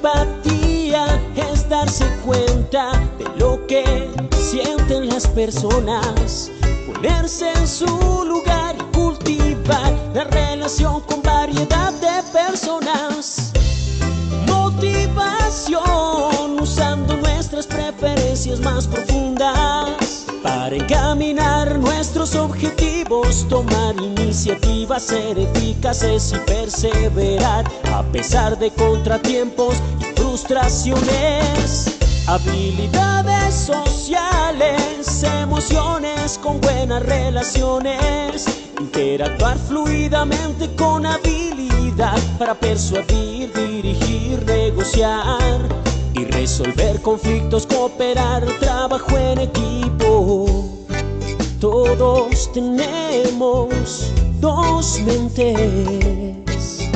empatía es darse cuenta de lo que sienten las personas, ponerse en su lugar y cultivar la relación con variedad de personas. Motivación usando nuestras preferencias más profundas para encaminar nuestros objetivos, tomar iniciativas, ser eficaces y perseverar a pesar de contratiempos y frustraciones. Habilidades sociales, emociones con buenas relaciones, interactuar fluidamente con habilidad para persuadir, dirigir, negociar y resolver conflictos, cooperar, trabajo en equipo. Todos tenemos dos mentes,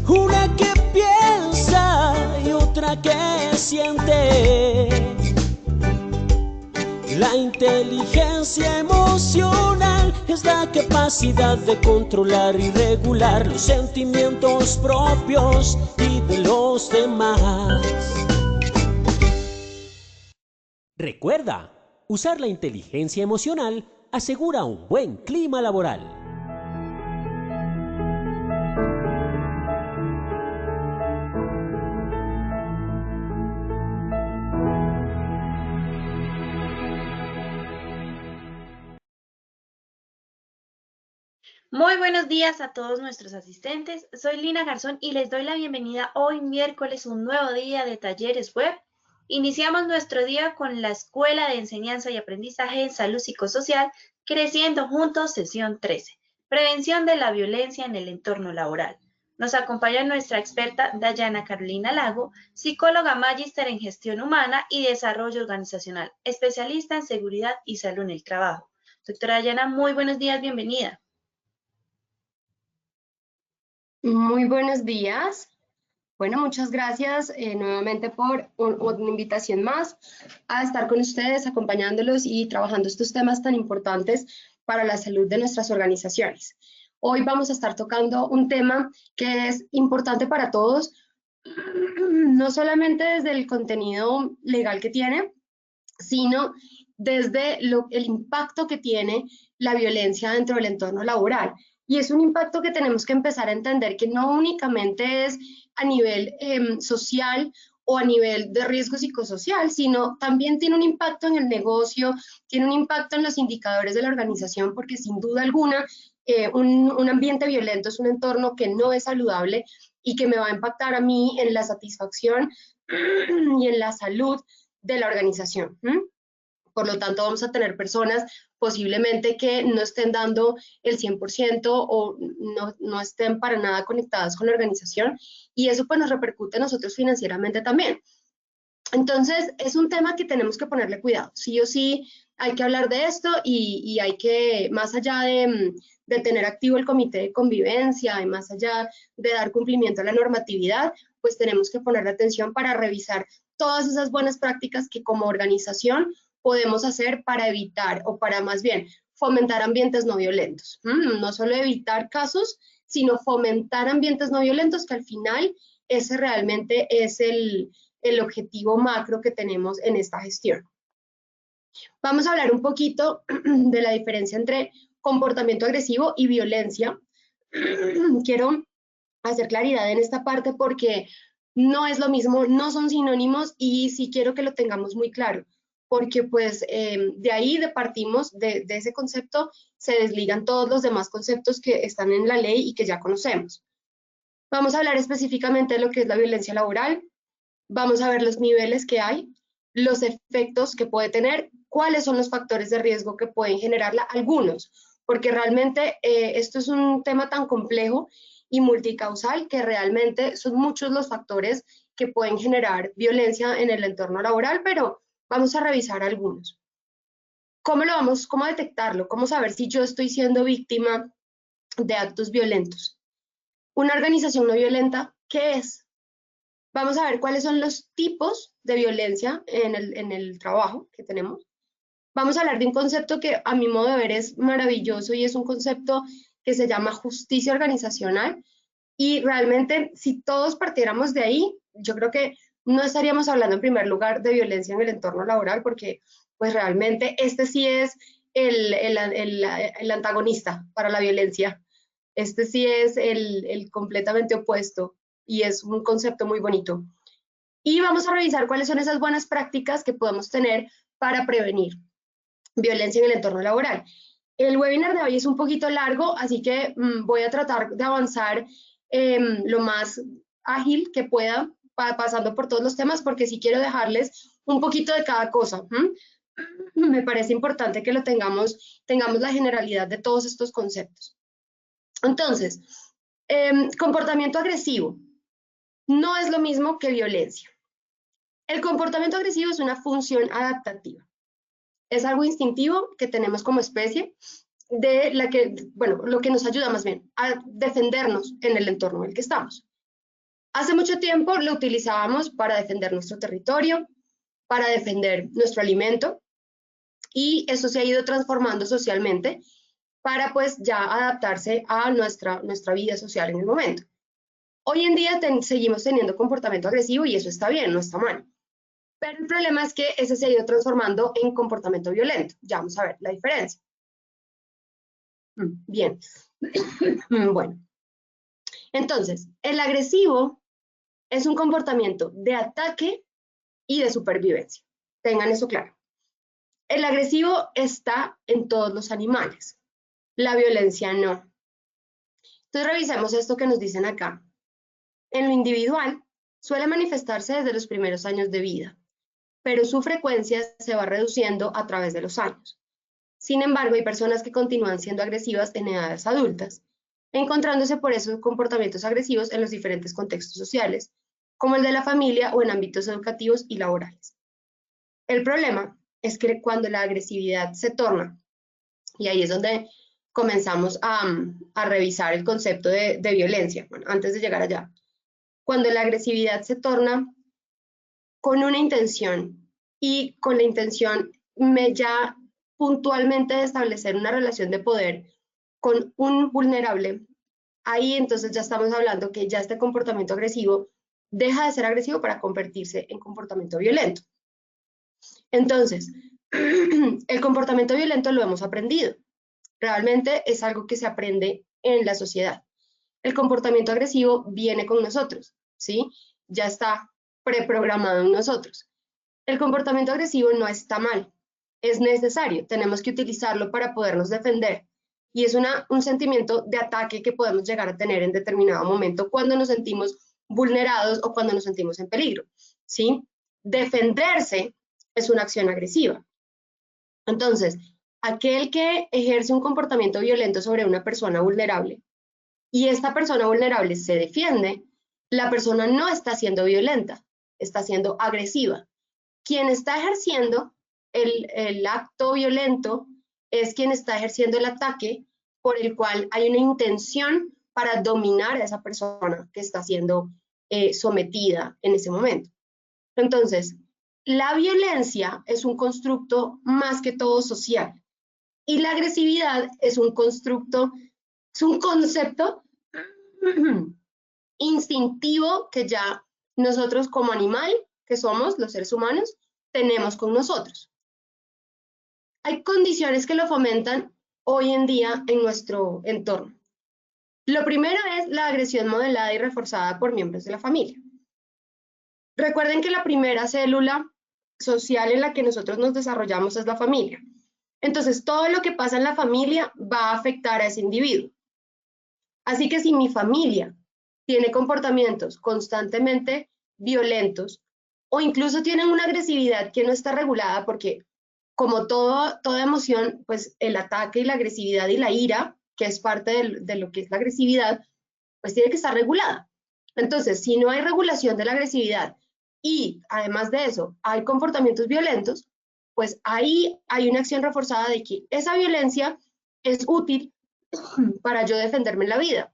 una que piensa y otra que siente. La inteligencia emocional es la capacidad de controlar y regular los sentimientos propios y de los demás. Recuerda, usar la inteligencia emocional asegura un buen clima laboral. Muy buenos días a todos nuestros asistentes. Soy Lina Garzón y les doy la bienvenida hoy miércoles, un nuevo día de talleres web. Iniciamos nuestro día con la Escuela de Enseñanza y Aprendizaje en Salud Psicosocial, Creciendo Juntos, sesión 13, Prevención de la Violencia en el Entorno Laboral. Nos acompaña nuestra experta Dayana Carolina Lago, psicóloga magíster en Gestión Humana y Desarrollo Organizacional, especialista en Seguridad y Salud en el Trabajo. Doctora Dayana, muy buenos días, bienvenida. Muy buenos días. Bueno, muchas gracias nuevamente por una invitación más a estar con ustedes, acompañándolos y trabajando estos temas tan importantes para la salud de nuestras organizaciones. Hoy vamos a estar tocando un tema que es importante para todos, no solamente desde el contenido legal que tiene, sino desde el impacto que tiene la violencia dentro del entorno laboral. Y es un impacto que tenemos que empezar a entender que no únicamente es a nivel social o a nivel de riesgo psicosocial, sino también tiene un impacto en el negocio, tiene un impacto en los indicadores de la organización, porque sin duda alguna un ambiente violento es un entorno que no es saludable y que me va a impactar a mí en la satisfacción y en la salud de la organización. Por lo tanto, vamos a tener personas posiblemente que no estén dando el 100% o no estén para nada conectadas con la organización, y eso pues nos repercute a nosotros financieramente también. Entonces, es un tema que tenemos que ponerle cuidado. Sí o sí hay que hablar de esto y hay que, más allá de tener activo el comité de convivencia y más allá de dar cumplimiento a la normatividad, pues tenemos que ponerle atención para revisar todas esas buenas prácticas que como organización podemos hacer para evitar o para más bien fomentar ambientes no violentos. No solo evitar casos, sino fomentar ambientes no violentos, que al final ese realmente es el objetivo macro que tenemos en esta gestión. Vamos a hablar un poquito de la diferencia entre comportamiento agresivo y violencia. Quiero hacer claridad en esta parte porque no es lo mismo, no son sinónimos, y sí quiero que lo tengamos muy claro, porque pues de ahí partimos de ese concepto, se desligan todos los demás conceptos que están en la ley y que ya conocemos. Vamos a hablar específicamente de lo que es la violencia laboral, vamos a ver los niveles que hay, los efectos que puede tener, cuáles son los factores de riesgo que pueden generarla, algunos, porque realmente esto es un tema tan complejo y multicausal que realmente son muchos los factores que pueden generar violencia en el entorno laboral, pero vamos a revisar algunos. ¿Cómo detectarlo? ¿Cómo saber si yo estoy siendo víctima de actos violentos? Una organización no violenta, ¿qué es? Vamos a ver cuáles son los tipos de violencia en el trabajo que tenemos. Vamos a hablar de un concepto que a mi modo de ver es maravilloso y es un concepto que se llama justicia organizacional. Y realmente, si todos partiéramos de ahí, yo creo que no estaríamos hablando en primer lugar de violencia en el entorno laboral, porque pues realmente este sí es el antagonista para la violencia. Este sí es el completamente opuesto y es un concepto muy bonito. Y vamos a revisar cuáles son esas buenas prácticas que podemos tener para prevenir violencia en el entorno laboral. El webinar de hoy es un poquito largo, así que voy a tratar de avanzar lo más ágil que pueda, pasando por todos los temas, porque sí quiero dejarles un poquito de cada cosa. Me parece importante que lo tengamos la generalidad de todos estos conceptos. Entonces, comportamiento agresivo no es lo mismo que violencia. El comportamiento agresivo es una función adaptativa. Es algo instintivo que tenemos como especie, de la que, bueno, lo que nos ayuda más bien a defendernos en el entorno en el que estamos. Hace mucho tiempo lo utilizábamos para defender nuestro territorio, para defender nuestro alimento, y eso se ha ido transformando socialmente para pues ya adaptarse a nuestra vida social en el momento. Hoy en día seguimos teniendo comportamiento agresivo y eso está bien, no está mal. Pero el problema es que ese se ha ido transformando en comportamiento violento. Ya vamos a ver la diferencia. Bien. Bueno. Entonces, el agresivo es un comportamiento de ataque y de supervivencia. Tengan eso claro. El agresivo está en todos los animales. La violencia no. Entonces, revisemos esto que nos dicen acá. En lo individual, suele manifestarse desde los primeros años de vida, pero su frecuencia se va reduciendo a través de los años. Sin embargo, hay personas que continúan siendo agresivas en edades adultas, encontrándose por esos comportamientos agresivos en los diferentes contextos sociales, como el de la familia o en ámbitos educativos y laborales. El problema es que cuando la agresividad se torna, y ahí es donde comenzamos a revisar el concepto de violencia, bueno, antes de llegar allá, cuando la agresividad se torna con una intención y con la intención ya puntualmente de establecer una relación de poder con un vulnerable, ahí entonces ya estamos hablando que ya este comportamiento agresivo deja de ser agresivo para convertirse en comportamiento violento. Entonces, el comportamiento violento lo hemos aprendido. Realmente es algo que se aprende en la sociedad. El comportamiento agresivo viene con nosotros, ¿sí? Ya está preprogramado en nosotros. El comportamiento agresivo no está mal, es necesario, tenemos que utilizarlo para podernos defender. Y es un sentimiento de ataque que podemos llegar a tener en determinado momento cuando nos sentimos vulnerados o cuando nos sentimos en peligro, ¿sí? Defenderse es una acción agresiva. Entonces, aquel que ejerce un comportamiento violento sobre una persona vulnerable y esta persona vulnerable se defiende, la persona no está siendo violenta, está siendo agresiva. Quien está ejerciendo el acto violento es quien está ejerciendo el ataque por el cual hay una intención para dominar a esa persona que está siendo sometida en ese momento. Entonces, la violencia es un constructo más que todo social y la agresividad es un constructo, es un concepto instintivo que ya nosotros como animal, que somos los seres humanos, tenemos con nosotros. Hay condiciones que lo fomentan hoy en día en nuestro entorno. Lo primero es la agresión modelada y reforzada por miembros de la familia. Recuerden que la primera célula social en la que nosotros nos desarrollamos es la familia. Entonces, todo lo que pasa en la familia va a afectar a ese individuo. Así que si mi familia tiene comportamientos constantemente violentos o incluso tienen una agresividad que no está regulada, porque como toda emoción, pues el ataque y la agresividad y la ira, que es parte de lo que es la agresividad, pues tiene que estar regulada. Entonces, si no hay regulación de la agresividad y además de eso hay comportamientos violentos, pues ahí hay una acción reforzada de que esa violencia es útil para yo defenderme en la vida.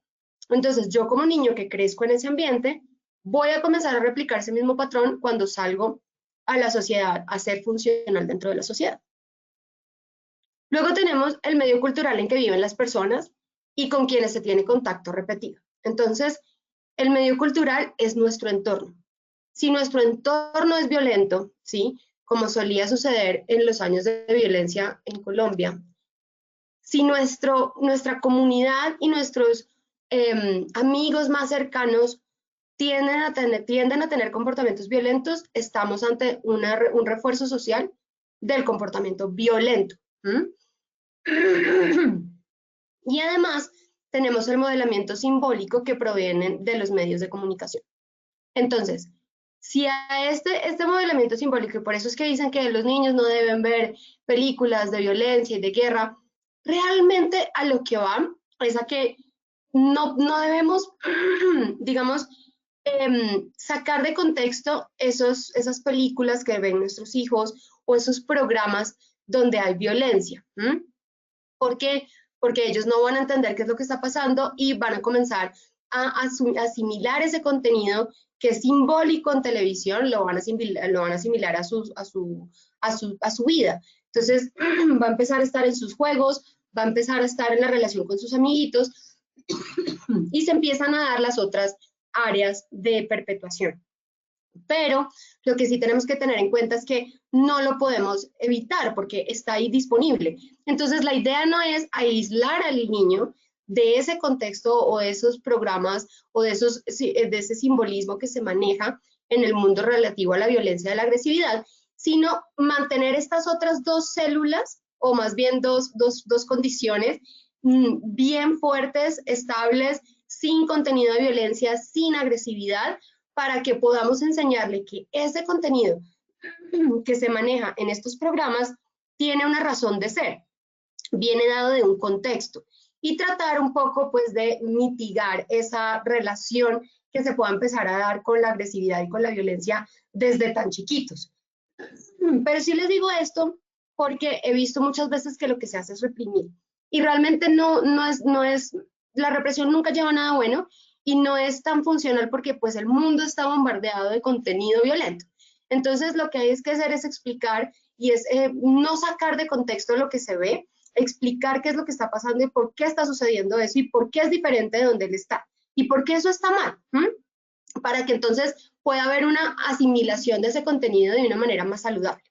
Entonces, yo como niño que crezco en ese ambiente, voy a comenzar a replicar ese mismo patrón cuando salgo a la sociedad, a ser funcional dentro de la sociedad. Luego tenemos el medio cultural en que viven las personas y con quienes se tiene contacto repetido. Entonces, el medio cultural es nuestro entorno. Si nuestro entorno es violento, ¿sí?, como solía suceder en los años de violencia en Colombia, si nuestra comunidad y nuestros amigos más cercanos tienden a tener comportamientos violentos, estamos ante un refuerzo social del comportamiento violento. Y además tenemos el modelamiento simbólico que proviene de los medios de comunicación. Entonces, si a este modelamiento simbólico, y por eso es que dicen que los niños no deben ver películas de violencia y de guerra, realmente a lo que va es a que no debemos, digamos, sacar de contexto esas películas que ven nuestros hijos o esos programas donde hay violencia. ¿Por qué? Porque ellos no van a entender qué es lo que está pasando y van a comenzar a asimilar ese contenido que es simbólico en televisión, lo van a asimilar a su vida. Entonces, va a empezar a estar en sus juegos, va a empezar a estar en la relación con sus amiguitos y se empiezan a dar las otras áreas de perpetuación. Pero lo que sí tenemos que tener en cuenta es que no lo podemos evitar porque está ahí disponible. Entonces, la idea no es aislar al niño de ese contexto o de esos programas o de ese simbolismo que se maneja en el mundo relativo a la violencia y a la agresividad, sino mantener estas otras dos células, o más bien dos condiciones bien fuertes, estables, sin contenido de violencia, sin agresividad, para que podamos enseñarle que ese contenido que se maneja en estos programas tiene una razón de ser, viene dado de un contexto, y tratar un poco pues de mitigar esa relación que se pueda empezar a dar con la agresividad y con la violencia desde tan chiquitos. Pero sí les digo esto porque he visto muchas veces que lo que se hace es reprimir, y realmente la represión nunca lleva a nada bueno, y no es tan funcional porque pues el mundo está bombardeado de contenido violento. Entonces lo que hay que hacer es explicar y es no sacar de contexto lo que se ve, explicar qué es lo que está pasando y por qué está sucediendo eso y por qué es diferente de donde él está y por qué eso está mal, para que entonces pueda haber una asimilación de ese contenido de una manera más saludable.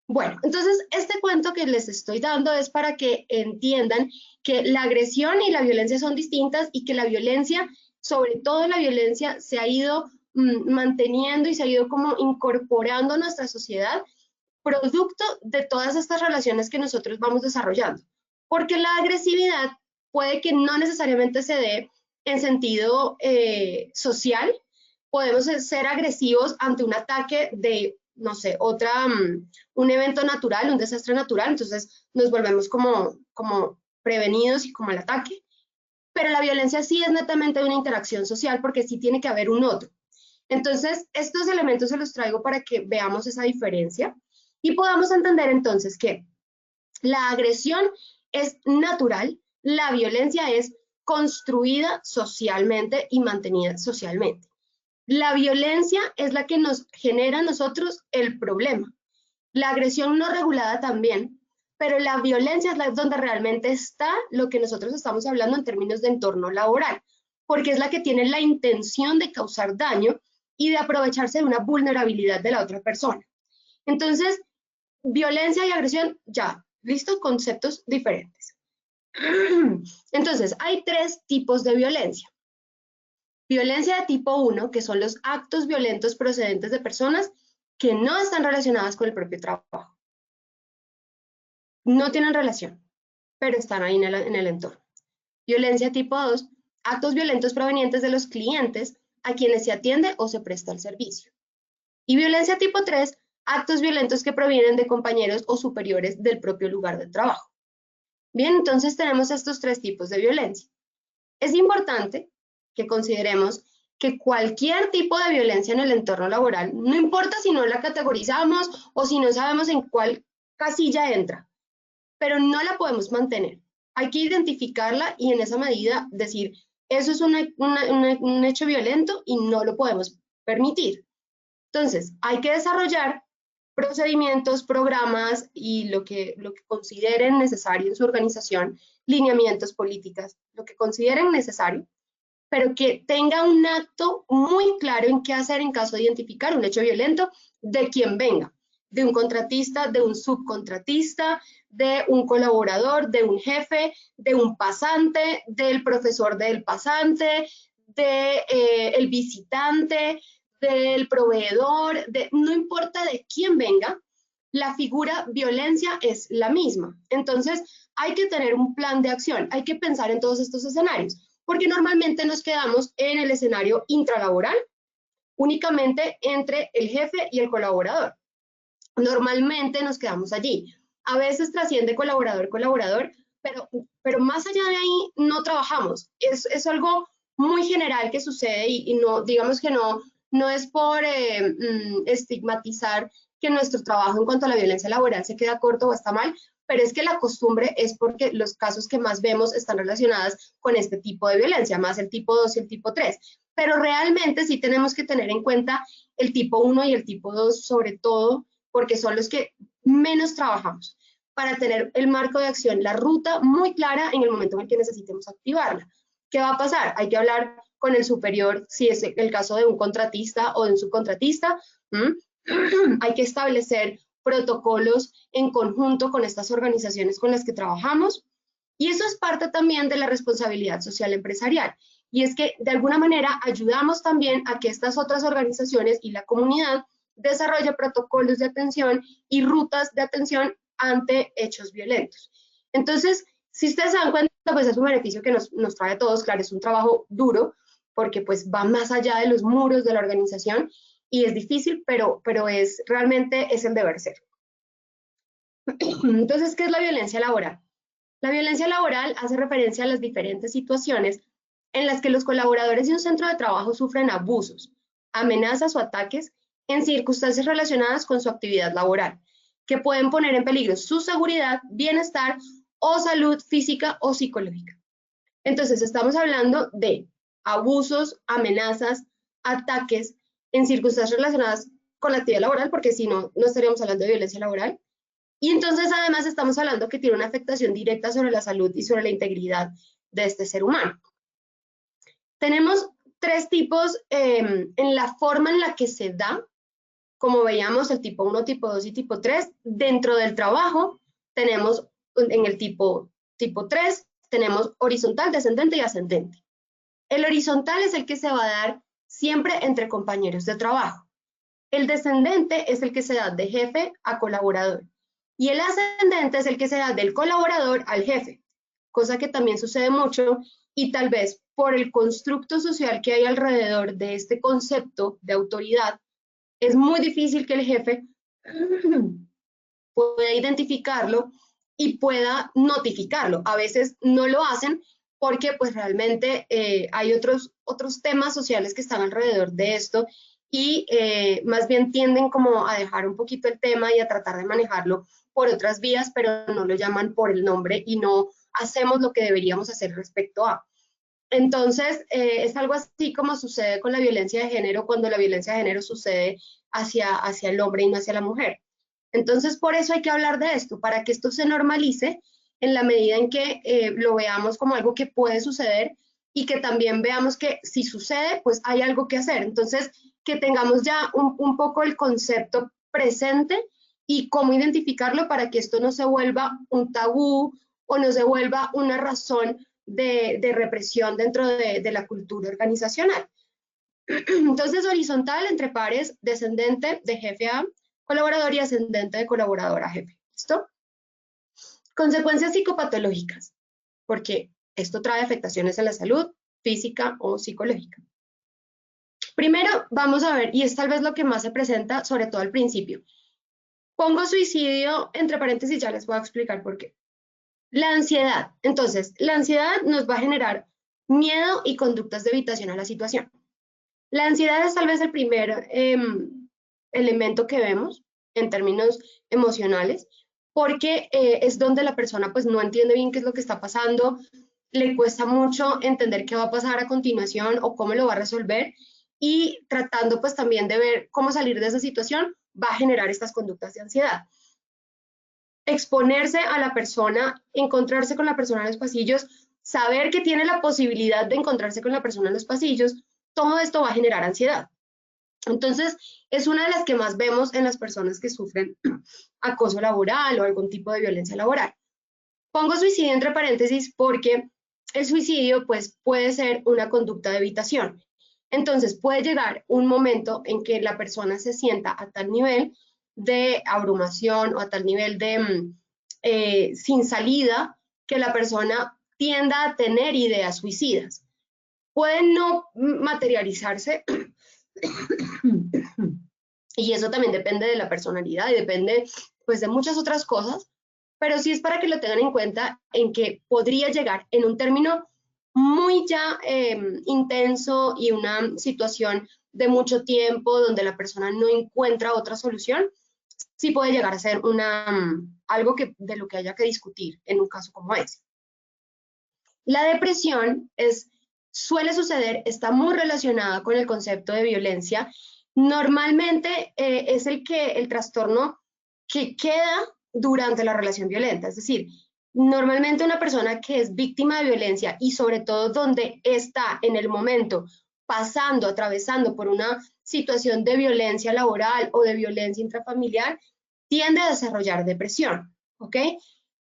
Bueno, entonces este cuento que les estoy dando es para que entiendan que la agresión y la violencia son distintas y que la violencia, sobre todo la violencia, se ha ido manteniendo y se ha ido como incorporando a nuestra sociedad producto de todas estas relaciones que nosotros vamos desarrollando. Porque la agresividad puede que no necesariamente se dé en sentido social. Podemos ser agresivos ante un ataque de, no sé, un evento natural, un desastre natural, entonces nos volvemos como prevenidos y como el ataque. Pero la violencia sí es netamente una interacción social porque sí tiene que haber un otro. Entonces, estos elementos se los traigo para que veamos esa diferencia y podamos entender entonces que la agresión es natural, la violencia es construida socialmente y mantenida socialmente. La violencia es la que nos genera a nosotros el problema. La agresión no regulada también, pero la violencia es donde realmente está lo que nosotros estamos hablando en términos de entorno laboral, porque es la que tiene la intención de causar daño y de aprovecharse de una vulnerabilidad de la otra persona. Entonces, violencia y agresión, ya, listo, conceptos diferentes. Entonces, hay tres tipos de violencia. Violencia de tipo 1, que son los actos violentos procedentes de personas que no están relacionadas con el propio trabajo. No tienen relación, pero están ahí en el entorno. Violencia tipo 2, actos violentos provenientes de los clientes a quienes se atiende o se presta el servicio. Y violencia tipo 3, actos violentos que provienen de compañeros o superiores del propio lugar de trabajo. Bien, entonces tenemos estos tres tipos de violencia. Es importante que consideremos que cualquier tipo de violencia en el entorno laboral, no importa si no la categorizamos o si no sabemos en cuál casilla entra, pero no la podemos mantener. Hay que identificarla y en esa medida decir, eso es un hecho violento y no lo podemos permitir. Entonces, hay que desarrollar procedimientos, programas y lo que consideren necesario en su organización, lineamientos, políticas, lo que consideren necesario, pero que tenga un acto muy claro en qué hacer en caso de identificar un hecho violento de quien venga, de un contratista, de un subcontratista, de un colaborador, de un jefe, de un pasante, del profesor del pasante, del visitante, del proveedor, no importa de quién venga, la figura violencia es la misma. Entonces, hay que tener un plan de acción, hay que pensar en todos estos escenarios, porque normalmente nos quedamos en el escenario intralaboral, únicamente entre el jefe y el colaborador. Normalmente nos quedamos allí. A veces trasciende colaborador, pero más allá de ahí no trabajamos. Es algo muy general que sucede y no, digamos que no es por estigmatizar que nuestro trabajo en cuanto a la violencia laboral se queda corto o está mal, pero es que la costumbre es porque los casos que más vemos están relacionados con este tipo de violencia, más el tipo 2 y el tipo 3. Pero realmente sí tenemos que tener en cuenta el tipo 1 y el tipo 2 sobre todo, porque son los que menos trabajamos, para tener el marco de acción, la ruta muy clara en el momento en el que necesitemos activarla. ¿Qué va a pasar? Hay que hablar con el superior, si es el caso de un contratista o de un subcontratista. Hay que establecer protocolos en conjunto con estas organizaciones con las que trabajamos. Y eso es parte también de la responsabilidad social empresarial. Y es que de alguna manera ayudamos también a que estas otras organizaciones y la comunidad desarrolle protocolos de atención y rutas de atención ante hechos violentos. Entonces, si ustedes se dan cuenta, pues es un beneficio que nos trae a todos. Claro, es un trabajo duro porque pues va más allá de los muros de la organización y es difícil, pero realmente es el deber ser. Entonces, ¿qué es la violencia laboral? La violencia laboral hace referencia a las diferentes situaciones en las que los colaboradores de un centro de trabajo sufren abusos, amenazas o ataques en circunstancias relacionadas con su actividad laboral, que pueden poner en peligro su seguridad, bienestar o salud física o psicológica. Entonces, estamos hablando de abusos, amenazas, ataques en circunstancias relacionadas con la actividad laboral, porque si no, no estaríamos hablando de violencia laboral. Y entonces, además, estamos hablando que tiene una afectación directa sobre la salud y sobre la integridad de este ser humano. Tenemos tres tipos en la forma en la que se da, como veíamos, el tipo 1, tipo 2 y tipo 3. Dentro del trabajo tenemos en el tipo 3, tenemos horizontal, descendente y ascendente. El horizontal es el que se va a dar siempre entre compañeros de trabajo. El descendente es el que se da de jefe a colaborador. Y el ascendente es el que se da del colaborador al jefe, cosa que también sucede mucho y tal vez por el constructo social que hay alrededor de este concepto de autoridad, es muy difícil que el jefe pueda identificarlo y pueda notificarlo. A veces no lo hacen porque pues realmente hay otros temas sociales que están alrededor de esto y más bien tienden como a dejar un poquito el tema y a tratar de manejarlo por otras vías, pero no lo llaman por el nombre y no hacemos lo que deberíamos hacer respecto a. Entonces, es algo así como sucede con la violencia de género, cuando la violencia de género sucede hacia el hombre y no hacia la mujer. Entonces, por eso hay que hablar de esto, para que esto se normalice en la medida en que lo veamos como algo que puede suceder y que también veamos que si sucede, pues hay algo que hacer. Entonces, que tengamos ya un poco el concepto presente y cómo identificarlo para que esto no se vuelva un tabú o no se vuelva una razón de represión dentro de la cultura organizacional. Entonces, horizontal entre pares, descendente de jefe a colaborador y ascendente de colaborador a jefe. ¿Listo? Consecuencias psicopatológicas, porque esto trae afectaciones en la salud física o psicológica. Primero, vamos a ver, y es tal vez lo que más se presenta, sobre todo al principio. Pongo suicidio entre paréntesis, ya les voy a explicar por qué. La ansiedad. Entonces, la ansiedad nos va a generar miedo y conductas de evitación a la situación. La ansiedad es tal vez el primer elemento que vemos en términos emocionales, porque es donde la persona pues no entiende bien qué es lo que está pasando, le cuesta mucho entender qué va a pasar a continuación o cómo lo va a resolver, y tratando pues también de ver cómo salir de esa situación, va a generar estas conductas de ansiedad. Exponerse a la persona, encontrarse con la persona en los pasillos, saber que tiene la posibilidad de encontrarse con la persona en los pasillos, todo esto va a generar ansiedad. Entonces, es una de las que más vemos en las personas que sufren acoso laboral o algún tipo de violencia laboral. Pongo suicidio entre paréntesis porque el suicidio pues, puede ser una conducta de evitación. Entonces, puede llegar un momento en que la persona se sienta a tal nivel de abrumación o a tal nivel de sin salida que la persona tienda a tener ideas suicidas. Pueden no materializarse y eso también depende de la personalidad y depende pues de muchas otras cosas, pero sí es para que lo tengan en cuenta en que podría llegar en un término muy ya intenso y una situación de mucho tiempo donde la persona no encuentra otra solución, sí puede llegar a ser algo de lo que haya que discutir en un caso como ese. La depresión suele suceder, está muy relacionada con el concepto de violencia. Normalmente es el trastorno que queda durante la relación violenta, es decir, normalmente una persona que es víctima de violencia y sobre todo donde está en el momento atravesando por una situación de violencia laboral o de violencia intrafamiliar, tiende a desarrollar depresión, ¿ok?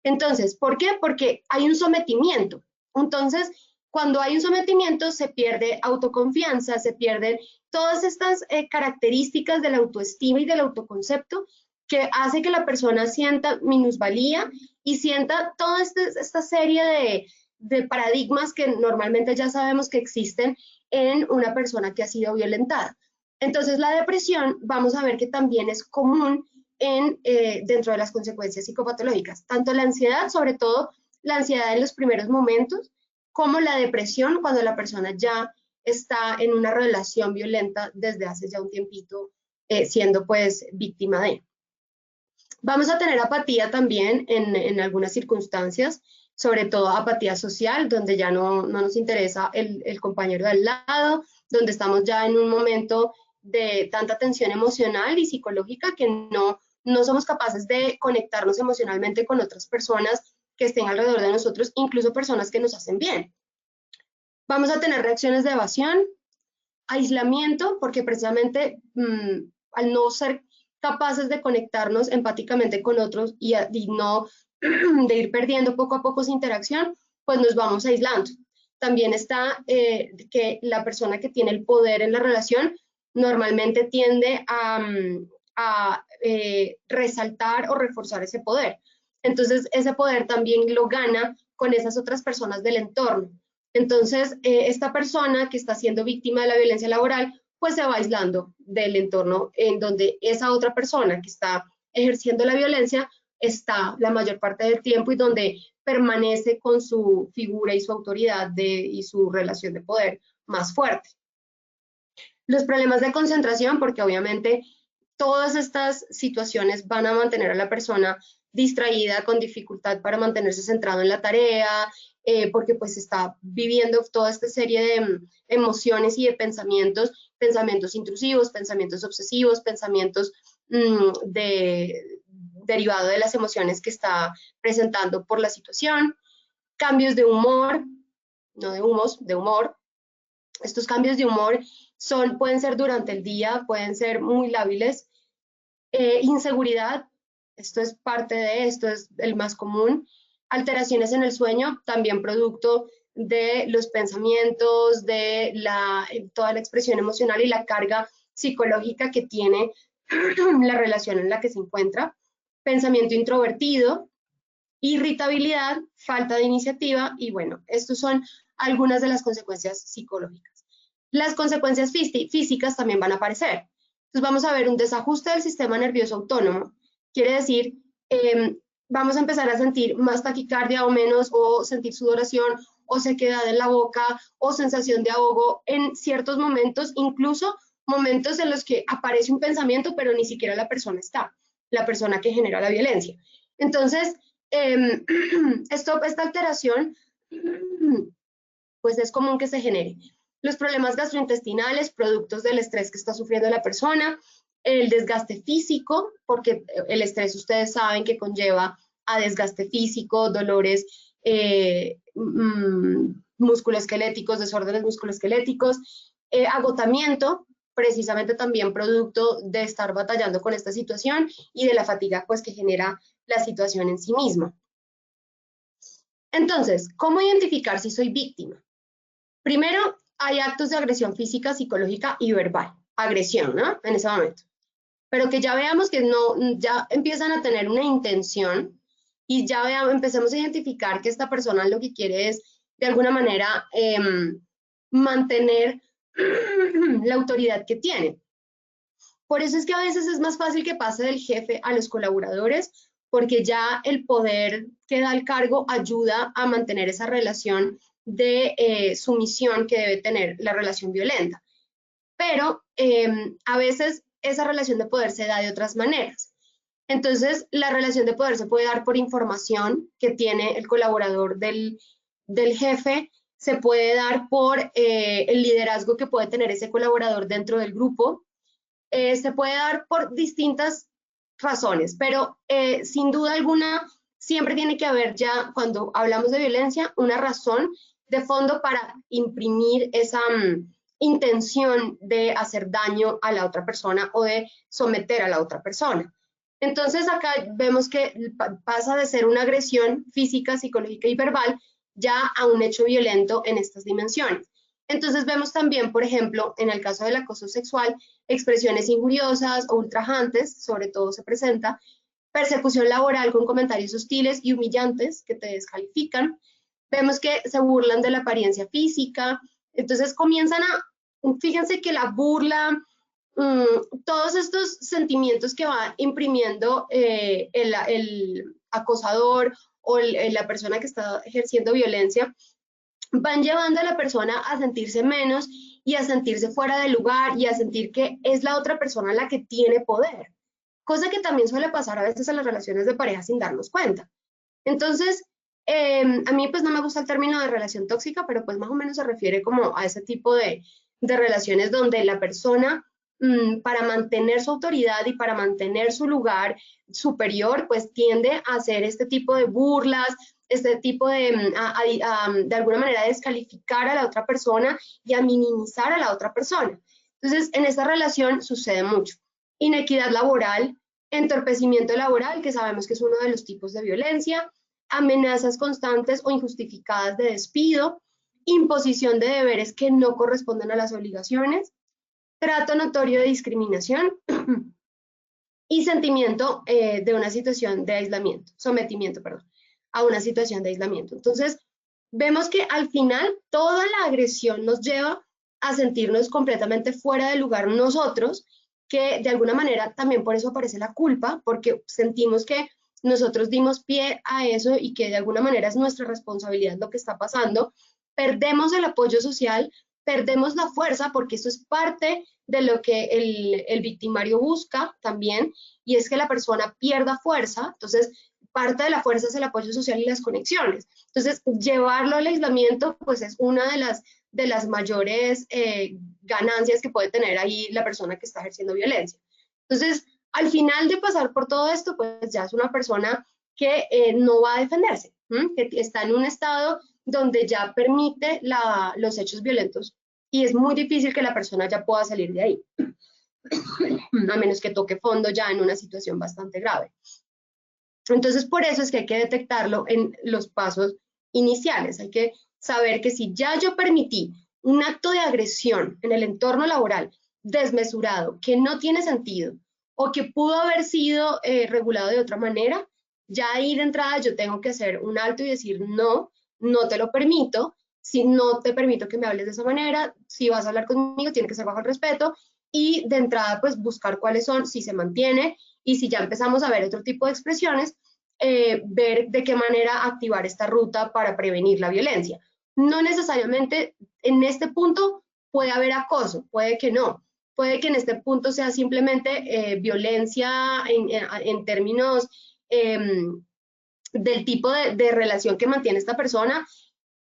Entonces, ¿por qué? Porque hay un sometimiento. Entonces, cuando hay un sometimiento se pierde autoconfianza, se pierden todas estas características de la autoestima y del autoconcepto que hace que la persona sienta minusvalía y sienta toda esta serie de paradigmas que normalmente ya sabemos que existen en una persona que ha sido violentada. Entonces, la depresión, vamos a ver que también es común dentro de las consecuencias psicopatológicas, tanto la ansiedad, sobre todo la ansiedad en los primeros momentos, como la depresión cuando la persona ya está en una relación violenta desde hace ya un tiempito, siendo pues víctima de. Vamos a tener apatía también en algunas circunstancias, sobre todo apatía social, donde ya no nos interesa el compañero de al lado, donde estamos ya en un momento de tanta tensión emocional y psicológica que no somos capaces de conectarnos emocionalmente con otras personas que estén alrededor de nosotros, incluso personas que nos hacen bien. Vamos a tener reacciones de evasión, aislamiento, porque precisamente al no ser capaces de conectarnos empáticamente con otros y no de ir perdiendo poco a poco esa interacción, pues nos vamos aislando. También está que la persona que tiene el poder en la relación normalmente tiende a resaltar o reforzar ese poder. Entonces, ese poder también lo gana con esas otras personas del entorno. Entonces, esta persona que está siendo víctima de la violencia laboral, pues se va aislando del entorno en donde esa otra persona que está ejerciendo la violencia está la mayor parte del tiempo y donde permanece con su figura y su autoridad y su relación de poder más fuerte. Los problemas de concentración, porque obviamente todas estas situaciones van a mantener a la persona distraída, con dificultad para mantenerse centrado en la tarea, porque pues está viviendo toda esta serie de emociones y de pensamientos intrusivos, pensamientos obsesivos, pensamientos derivados de las emociones que está presentando por la situación, cambios de humor, no de humos, de humor. Estos cambios de humor pueden ser durante el día, pueden ser muy lábiles. Inseguridad, esto es parte de esto, es el más común. Alteraciones en el sueño, también producto de los pensamientos, de toda la expresión emocional y la carga psicológica que tiene la relación en la que se encuentra. Pensamiento introvertido, irritabilidad, falta de iniciativa y bueno, estos son algunas de las consecuencias psicológicas. Las consecuencias físicas también van a aparecer. Entonces vamos a ver un desajuste del sistema nervioso autónomo. Quiere decir, vamos a empezar a sentir más taquicardia o menos, o sentir sudoración, o sequedad en la boca, o sensación de ahogo en ciertos momentos, incluso momentos en los que aparece un pensamiento, pero ni siquiera la persona está, la persona que genera la violencia. Entonces, esta alteración, pues es común que se genere. Los problemas gastrointestinales, productos del estrés que está sufriendo la persona, el desgaste físico, porque el estrés ustedes saben que conlleva a desgaste físico, dolores musculoesqueléticos, desórdenes musculoesqueléticos, agotamiento, precisamente también producto de estar batallando con esta situación y de la fatiga pues que genera la situación en sí misma. Entonces, ¿cómo identificar si soy víctima? Primero, hay actos de agresión física, psicológica y verbal. Agresión, ¿no? En ese momento. Pero que ya veamos que no, ya empiezan a tener una intención y ya empecemos a identificar que esta persona lo que quiere es, de alguna manera, mantener la autoridad que tiene. Por eso es que a veces es más fácil que pase del jefe a los colaboradores, porque ya el poder que da el cargo ayuda a mantener esa relación de sumisión que debe tener la relación violenta. Pero a veces esa relación de poder se da de otras maneras. Entonces, la relación de poder se puede dar por información que tiene el colaborador del jefe, se puede dar por el liderazgo que puede tener ese colaborador dentro del grupo, se puede dar por distintas razones, pero sin duda alguna siempre tiene que haber ya, cuando hablamos de violencia, una razón de fondo para imprimir esa intención de hacer daño a la otra persona o de someter a la otra persona. Entonces acá vemos que pasa de ser una agresión física, psicológica y verbal ya a un hecho violento en estas dimensiones. Entonces vemos también, por ejemplo, en el caso del acoso sexual, expresiones injuriosas o ultrajantes, sobre todo se presenta, persecución laboral con comentarios hostiles y humillantes que te descalifican. Vemos que se burlan de la apariencia física, entonces comienzan fíjense que la burla, todos estos sentimientos que va imprimiendo el acosador o la persona que está ejerciendo violencia, van llevando a la persona a sentirse menos y a sentirse fuera de lugar y a sentir que es la otra persona la que tiene poder, cosa que también suele pasar a veces en las relaciones de pareja sin darnos cuenta. Entonces, a mí pues no me gusta el término de relación tóxica, pero pues más o menos se refiere como a ese tipo de relaciones donde la persona para mantener su autoridad y para mantener su lugar superior, pues tiende a hacer este tipo de burlas, este tipo de alguna manera descalificar a la otra persona y a minimizar a la otra persona. Entonces, en esta relación sucede mucho. Inequidad laboral, entorpecimiento laboral, que sabemos que es uno de los tipos de violencia, amenazas constantes o injustificadas de despido, imposición de deberes que no corresponden a las obligaciones, trato notorio de discriminación y sentimiento de una situación de aislamiento, sometimiento, perdón, a una situación de aislamiento. Entonces, vemos que al final toda la agresión nos lleva a sentirnos completamente fuera de lugar nosotros, que de alguna manera también por eso aparece la culpa, porque sentimos que nosotros dimos pie a eso y que de alguna manera es nuestra responsabilidad lo que está pasando, perdemos el apoyo social, perdemos la fuerza, porque eso es parte de lo que el victimario busca también, y es que la persona pierda fuerza. Entonces, parte de la fuerza es el apoyo social y las conexiones. Entonces, llevarlo al aislamiento, pues es una de las mayores ganancias que puede tener ahí la persona que está ejerciendo violencia. Entonces, al final de pasar por todo esto, pues ya es una persona que no va a defenderse, que está en un estado donde ya permite los hechos violentos y es muy difícil que la persona ya pueda salir de ahí, a menos que toque fondo ya en una situación bastante grave. Entonces, por eso es que hay que detectarlo en los pasos iniciales. Hay que saber que si ya yo permití un acto de agresión en el entorno laboral desmesurado, que no tiene sentido, o que pudo haber sido regulado de otra manera, ya ahí de entrada yo tengo que hacer un alto y decir, no, no te lo permito, si no te permito que me hables de esa manera, si vas a hablar conmigo tiene que ser bajo el respeto, y de entrada pues buscar cuáles son, si se mantiene, y si ya empezamos a ver otro tipo de expresiones, ver de qué manera activar esta ruta para prevenir la violencia. No necesariamente en este punto puede haber acoso, puede que no. Puede que en este punto sea simplemente violencia en términos del tipo de relación que mantiene esta persona.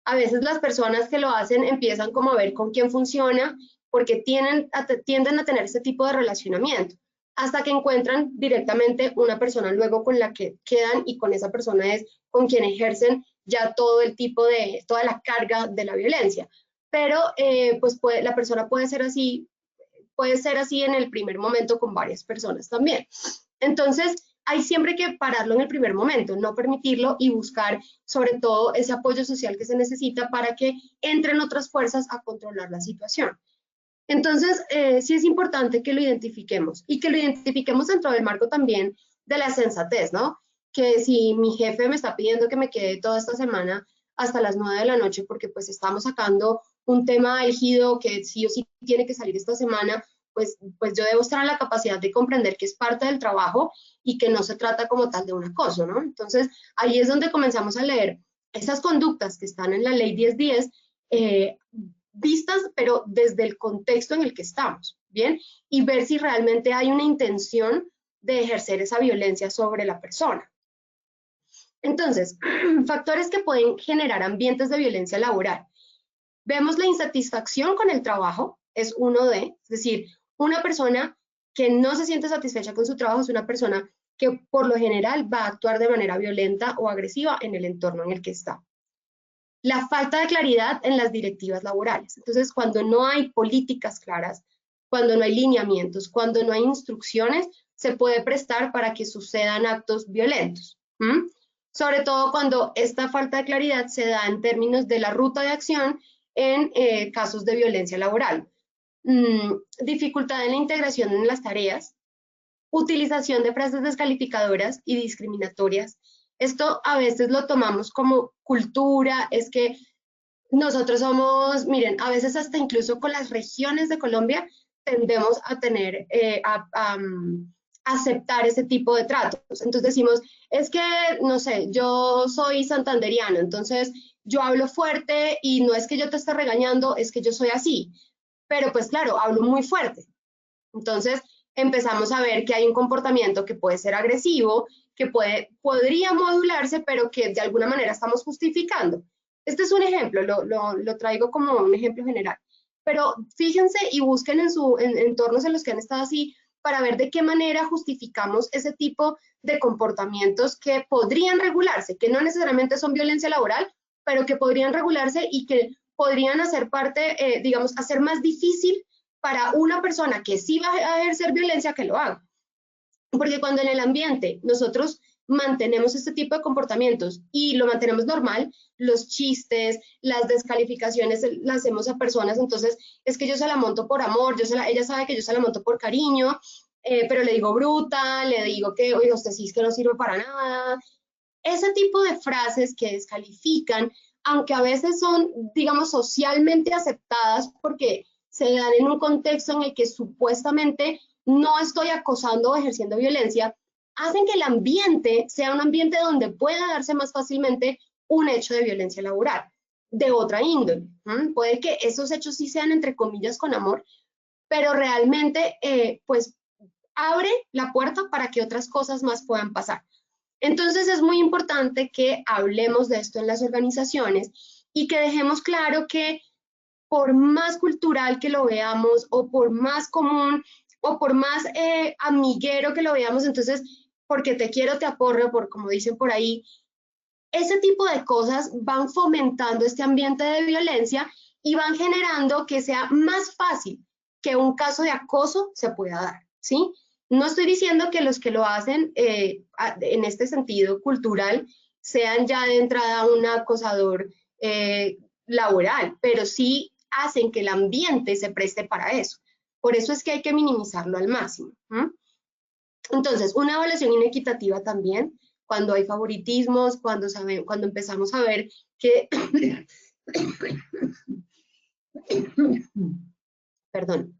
A veces las personas que lo hacen empiezan como a ver con quién funciona, porque tienden a tener este tipo de relacionamiento, hasta que encuentran directamente una persona luego con la que quedan y con esa persona es con quien ejercen ya todo el tipo de, toda la carga de la violencia. Pero pues la persona puede ser así en el primer momento con varias personas también. Entonces, hay siempre que pararlo en el primer momento, no permitirlo y buscar sobre todo ese apoyo social que se necesita para que entren otras fuerzas a controlar la situación. Entonces, sí es importante que lo identifiquemos y que lo identifiquemos dentro del marco también de la sensatez, ¿no? Que si mi jefe me está pidiendo que me quede toda esta semana hasta las 9 de la noche porque pues estamos sacando un tema álgido que sí o sí tiene que salir esta semana, pues yo debo estar en la capacidad de comprender que es parte del trabajo y que no se trata como tal de un acoso, ¿no? Entonces, ahí es donde comenzamos a leer esas conductas que están en la ley 1010, vistas, pero desde el contexto en el que estamos, ¿bien? Y ver si realmente hay una intención de ejercer esa violencia sobre la persona. Entonces, factores que pueden generar ambientes de violencia laboral. Vemos la insatisfacción con el trabajo, es uno de, es decir, una persona que no se siente satisfecha con su trabajo es una persona que por lo general va a actuar de manera violenta o agresiva en el entorno en el que está. La falta de claridad en las directivas laborales. Entonces, cuando no hay políticas claras, cuando no hay lineamientos, cuando no hay instrucciones, se puede prestar para que sucedan actos violentos. Sobre todo cuando esta falta de claridad se da en términos de la ruta de acción en casos de violencia laboral. Dificultad en la integración en las tareas, utilización de frases descalificadoras y discriminatorias. Esto a veces lo tomamos como cultura, es que nosotros somos, miren, a veces hasta incluso con las regiones de Colombia tendemos a tener, aceptar ese tipo de tratos. Entonces decimos, es que, no sé, yo soy santanderiano, entonces yo hablo fuerte y no es que yo te esté regañando, es que yo soy así. Pero pues claro, hablo muy fuerte. Entonces empezamos a ver que hay un comportamiento que puede ser agresivo, que podría modularse, pero que de alguna manera estamos justificando. Este es un ejemplo, lo traigo como un ejemplo general. Pero fíjense y busquen en entornos en los que han estado así para ver de qué manera justificamos ese tipo de comportamientos que podrían regularse, que no necesariamente son violencia laboral, pero que podrían regularse y que podrían hacer parte, digamos, hacer más difícil para una persona que sí va a ejercer violencia que lo haga. Porque cuando en el ambiente nosotros mantenemos este tipo de comportamientos y lo mantenemos normal, los chistes, las descalificaciones las hacemos a personas, entonces es que yo se la monto por amor, ella sabe que yo se la monto por cariño, pero le digo bruta, le digo que, oiga, usted sí es que no sirve para nada. Ese tipo de frases que descalifican, aunque a veces son, digamos, socialmente aceptadas porque se dan en un contexto en el que supuestamente no estoy acosando o ejerciendo violencia, hacen que el ambiente sea un ambiente donde pueda darse más fácilmente un hecho de violencia laboral, de otra índole. Puede que esos hechos sí sean, entre comillas, con amor, pero realmente, pues, abre la puerta para que otras cosas más puedan pasar. Entonces es muy importante que hablemos de esto en las organizaciones y que dejemos claro que por más cultural que lo veamos o por más común o por más amiguero que lo veamos, entonces porque te quiero te aporro, por como dicen por ahí, ese tipo de cosas van fomentando este ambiente de violencia y van generando que sea más fácil que un caso de acoso se pueda dar, ¿sí? No estoy diciendo que los que lo hacen en este sentido cultural sean ya de entrada un acosador laboral, pero sí hacen que el ambiente se preste para eso. Por eso es que hay que minimizarlo al máximo. Entonces, una evaluación inequitativa también, cuando hay favoritismos, cuando empezamos a ver que... Perdón,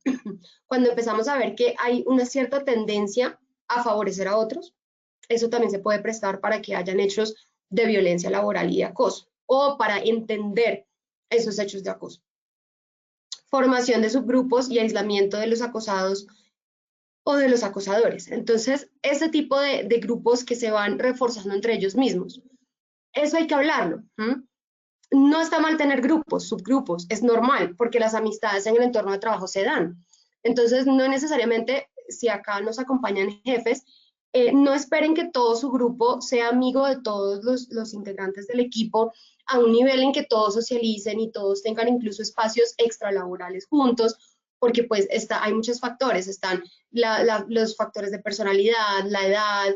cuando empezamos a ver que hay una cierta tendencia a favorecer a otros, eso también se puede prestar para que hayan hechos de violencia laboral y de acoso, o para entender esos hechos de acoso. Formación de subgrupos y aislamiento de los acosados o de los acosadores. Entonces, ese tipo de grupos que se van reforzando entre ellos mismos. Eso hay que hablarlo. No está mal tener grupos, subgrupos, es normal, porque las amistades en el entorno de trabajo se dan. Entonces, no necesariamente, si acá nos acompañan jefes, no esperen que todo su grupo sea amigo de todos los integrantes del equipo a un nivel en que todos socialicen y todos tengan incluso espacios extralaborales juntos, porque pues hay muchos factores, están los factores de personalidad, la edad,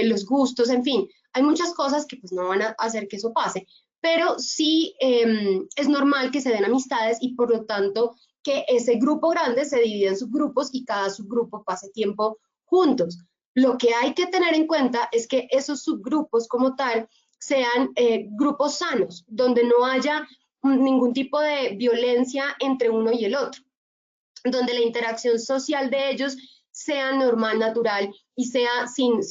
los gustos, en fin, hay muchas cosas que pues no van a hacer que eso pase, pero sí es normal que se den amistades y por lo tanto que ese grupo grande se divida en subgrupos y cada subgrupo pase tiempo juntos. Lo que hay que tener en cuenta es que esos subgrupos como tal sean grupos sanos, donde no haya ningún tipo de violencia entre uno y el otro, donde la interacción social de ellos sea normal, natural y sea sin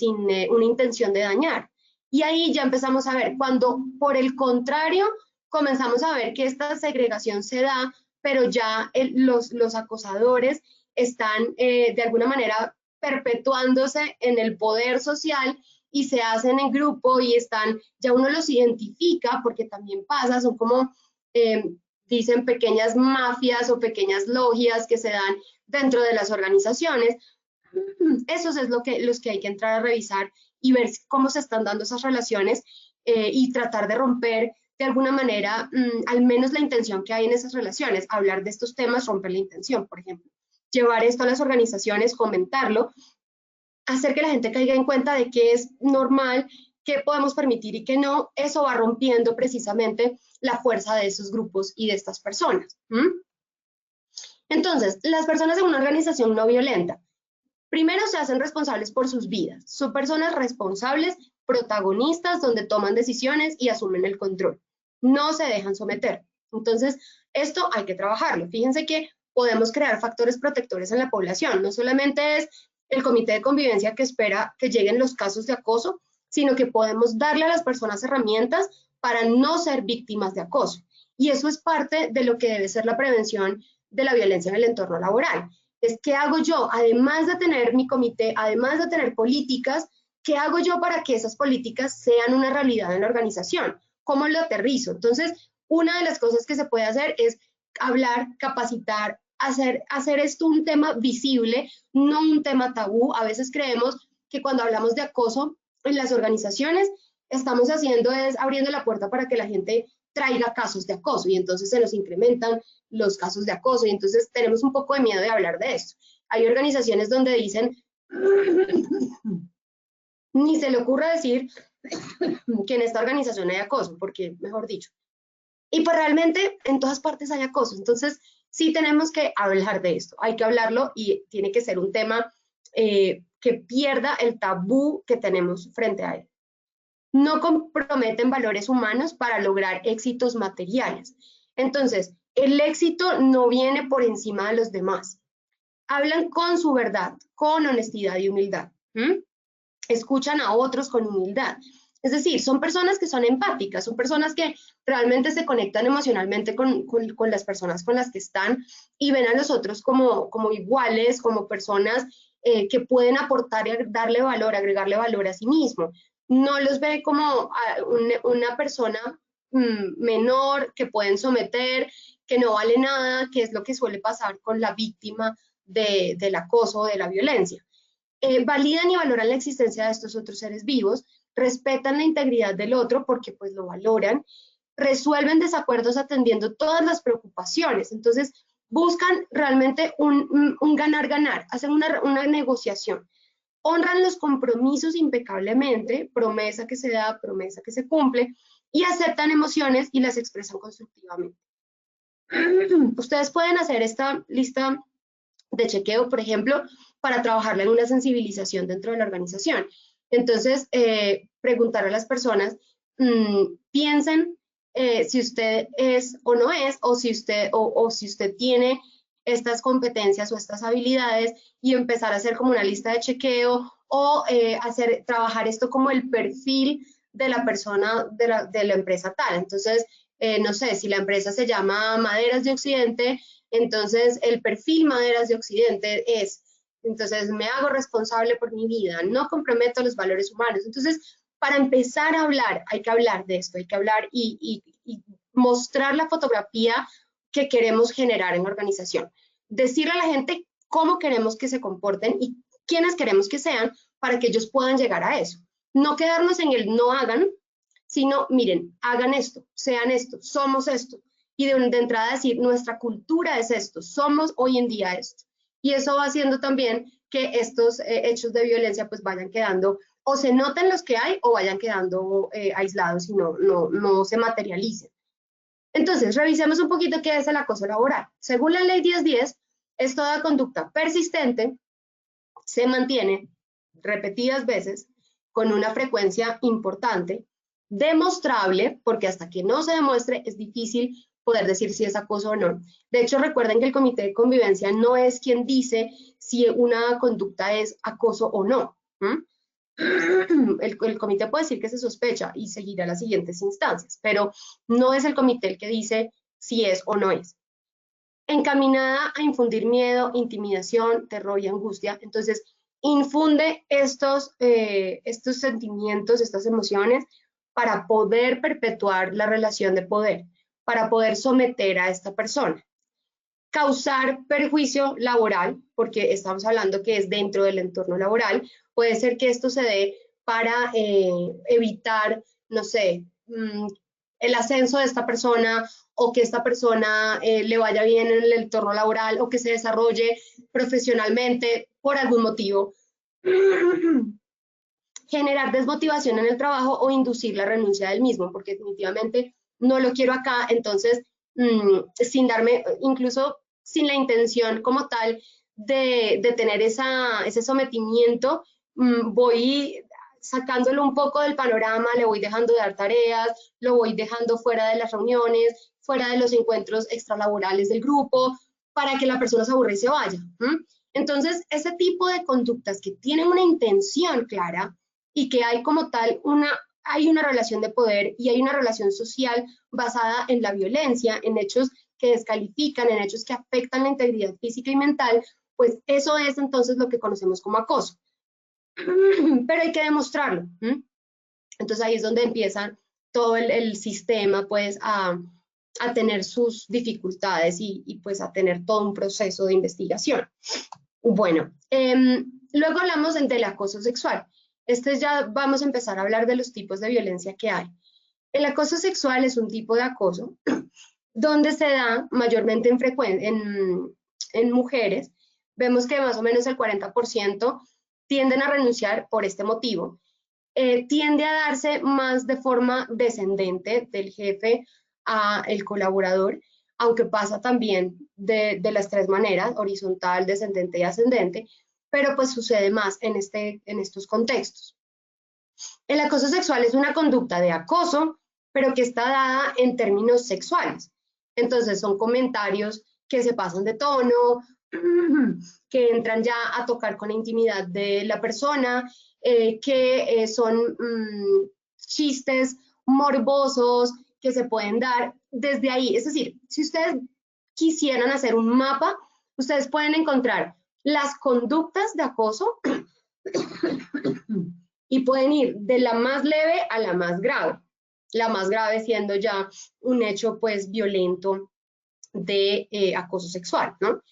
una intención de dañar. Y ahí ya empezamos a ver, cuando por el contrario comenzamos a ver que esta segregación se da, pero ya los acosadores están de alguna manera perpetuándose en el poder social y se hacen en grupo y están, ya uno los identifica porque también pasa, son como, dicen, pequeñas mafias o pequeñas logias que se dan dentro de las organizaciones. Esos es los que hay que entrar a revisar y ver cómo se están dando esas relaciones y tratar de romper de alguna manera al menos la intención que hay en esas relaciones. Hablar de estos temas, romper la intención, por ejemplo. Llevar esto a las organizaciones, comentarlo, hacer que la gente caiga en cuenta de qué es normal, qué podemos permitir y qué no. Eso va rompiendo precisamente la fuerza de esos grupos y de estas personas. Entonces, las personas en una organización no violenta, primero se hacen responsables por sus vidas. Son personas responsables, protagonistas, donde toman decisiones y asumen el control. No se dejan someter. Entonces, esto hay que trabajarlo. Fíjense que podemos crear factores protectores en la población. No solamente es el comité de convivencia que espera que lleguen los casos de acoso, sino que podemos darle a las personas herramientas para no ser víctimas de acoso. Y eso es parte de lo que debe ser la prevención de la violencia en el entorno laboral. Es qué hago yo, además de tener mi comité, además de tener políticas, ¿qué hago yo para que esas políticas sean una realidad en la organización? ¿Cómo lo aterrizo? Entonces, una de las cosas que se puede hacer es hablar, capacitar, hacer esto un tema visible, no un tema tabú. A veces creemos que cuando hablamos de acoso en las organizaciones, estamos abriendo la puerta para que la gente traiga casos de acoso y entonces se nos incrementan los casos de acoso y entonces tenemos un poco de miedo de hablar de esto. Hay organizaciones donde dicen, ni se le ocurra decir que en esta organización hay acoso, porque mejor dicho. Y pues realmente en todas partes hay acoso, entonces sí tenemos que hablar de esto, hay que hablarlo y tiene que ser un tema que pierda el tabú que tenemos frente a él. No comprometen valores humanos para lograr éxitos materiales. Entonces, el éxito no viene por encima de los demás. Hablan con su verdad, con honestidad y humildad. Escuchan a otros con humildad. Es decir, son personas que son empáticas, son personas que realmente se conectan emocionalmente con las personas con las que están y ven a los otros como iguales, como personas que pueden aportar y darle valor, agregarle valor a sí mismo. No los ve como una persona menor que pueden someter, que no vale nada, que es lo que suele pasar con la víctima del acoso o de la violencia. Validan y valoran la existencia de estos otros seres vivos, respetan la integridad del otro porque pues lo valoran, resuelven desacuerdos atendiendo todas las preocupaciones. Entonces buscan realmente un ganar-ganar, hacen una negociación. Honran los compromisos impecablemente, promesa que se da, promesa que se cumple, y aceptan emociones y las expresan constructivamente. Ustedes pueden hacer esta lista de chequeo, por ejemplo, para trabajarla en una sensibilización dentro de la organización. Entonces, preguntar a las personas, piensen si usted es o no es, o si usted tiene estas competencias o estas habilidades y empezar a hacer como una lista de chequeo o trabajar esto como el perfil de la persona de la empresa tal. Entonces, no sé, si la empresa se llama Maderas de Occidente, entonces el perfil Maderas de Occidente es, entonces me hago responsable por mi vida, no comprometo los valores humanos. Entonces, para empezar a hablar, hay que hablar de esto, hay que hablar y mostrar la fotografía que queremos generar en la organización. Decirle a la gente cómo queremos que se comporten y quiénes queremos que sean, para que ellos puedan llegar a eso. No quedarnos en el no hagan, sino miren, hagan esto, sean esto, somos esto. Y de entrada decir, nuestra cultura es esto, somos hoy en día esto. Y eso va haciendo también que estos hechos de violencia pues vayan quedando, o se noten los que hay, o vayan quedando aislados y no se materialicen. Entonces, revisemos un poquito qué es el acoso laboral. Según la ley 1010, es toda conducta persistente, se mantiene repetidas veces, con una frecuencia importante, demostrable, porque hasta que no se demuestre es difícil poder decir si es acoso o no. De hecho, recuerden que el comité de convivencia no es quien dice si una conducta es acoso o no. El comité puede decir que se sospecha y seguirá las siguientes instancias, pero no es el comité el que dice si es o no es. Encaminada a infundir miedo, intimidación, terror y angustia. Entonces, infunde estos sentimientos, estas emociones, para poder perpetuar la relación de poder, para poder someter a esta persona. Causar perjuicio laboral, porque estamos hablando que es dentro del entorno laboral. Puede ser que esto se dé para evitar, no sé, el ascenso de esta persona, o que esta persona le vaya bien en el entorno laboral, o que se desarrolle profesionalmente por algún motivo. Generar desmotivación en el trabajo o inducir la renuncia del mismo, porque definitivamente no lo quiero acá, entonces sin darme, incluso sin la intención como tal de tener ese sometimiento, voy sacándolo un poco del panorama, le voy dejando de dar tareas, lo voy dejando fuera de las reuniones, fuera de los encuentros extralaborales del grupo, para que la persona se aburra y se vaya. Entonces, ese tipo de conductas que tienen una intención clara y que hay como tal hay una relación de poder y hay una relación social basada en la violencia, en hechos que descalifican, en hechos que afectan la integridad física y mental, pues eso es entonces lo que conocemos como acoso. Pero hay que demostrarlo. Entonces ahí es donde empieza todo el sistema pues a tener sus dificultades y pues a tener todo un proceso de investigación. Bueno, luego hablamos del acoso sexual. Ya vamos a empezar a hablar de los tipos de violencia que hay. El acoso sexual es un tipo de acoso donde se da mayormente en mujeres. Vemos que más o menos el 40% tienden a renunciar por este motivo. Tiende a darse más de forma descendente del jefe al colaborador, aunque pasa también de las tres maneras, horizontal, descendente y ascendente, pero pues sucede más en estos contextos. El acoso sexual es una conducta de acoso, pero que está dada en términos sexuales. Entonces son comentarios que se pasan de tono, que entran ya a tocar con la intimidad de la persona, que son chistes morbosos que se pueden dar desde ahí. Es decir, si ustedes quisieran hacer un mapa, ustedes pueden encontrar las conductas de acoso y pueden ir de la más leve a la más grave siendo ya un hecho pues violento de acoso sexual, ¿no?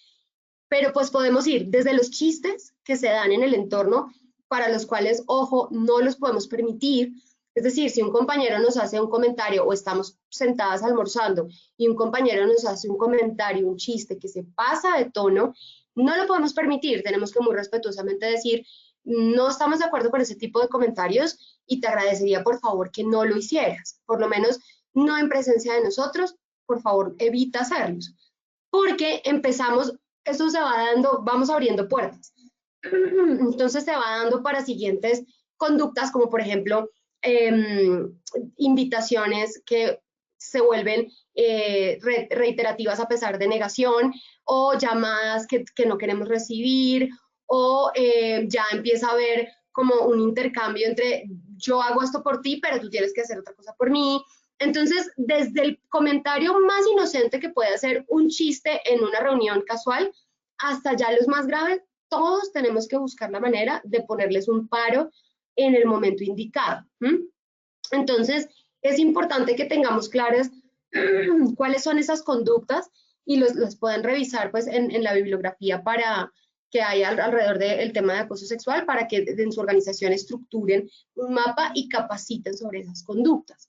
Pero pues podemos ir desde los chistes que se dan en el entorno, para los cuales, ojo, no los podemos permitir. Es decir, si un compañero nos hace un comentario o estamos sentadas almorzando y un compañero nos hace un comentario, un chiste que se pasa de tono, no lo podemos permitir. Tenemos que muy respetuosamente decir, no estamos de acuerdo con ese tipo de comentarios y te agradecería por favor que no lo hicieras. Por lo menos no en presencia de nosotros, por favor evita hacerlos. Porque empezamos, eso se va dando, vamos abriendo puertas. Entonces se va dando para siguientes conductas, como por ejemplo, invitaciones que se vuelven reiterativas a pesar de negación, o llamadas que no queremos recibir, o ya empieza a haber como un intercambio entre yo hago esto por ti, pero tú tienes que hacer otra cosa por mí. Entonces, desde el comentario más inocente que puede hacer un chiste en una reunión casual, hasta ya los más graves, todos tenemos que buscar la manera de ponerles un paro en el momento indicado. Entonces, es importante que tengamos claras cuáles son esas conductas y las puedan revisar pues en la bibliografía para que hay alrededor del tema de acoso sexual para que en su organización estructuren un mapa y capaciten sobre esas conductas.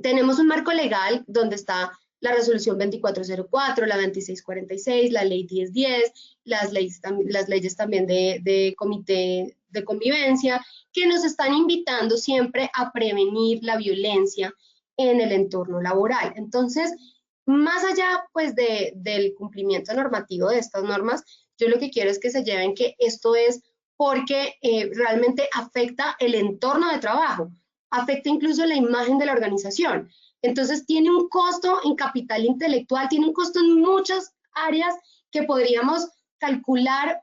Tenemos un marco legal donde está la resolución 2404, la 2646, la ley 1010, las leyes también de comité de convivencia, que nos están invitando siempre a prevenir la violencia en el entorno laboral. Entonces, más allá pues del cumplimiento normativo de estas normas, yo lo que quiero es que se lleven que esto es porque realmente afecta el entorno de trabajo, afecta incluso la imagen de la organización. Entonces tiene un costo en capital intelectual, tiene un costo en muchas áreas que podríamos calcular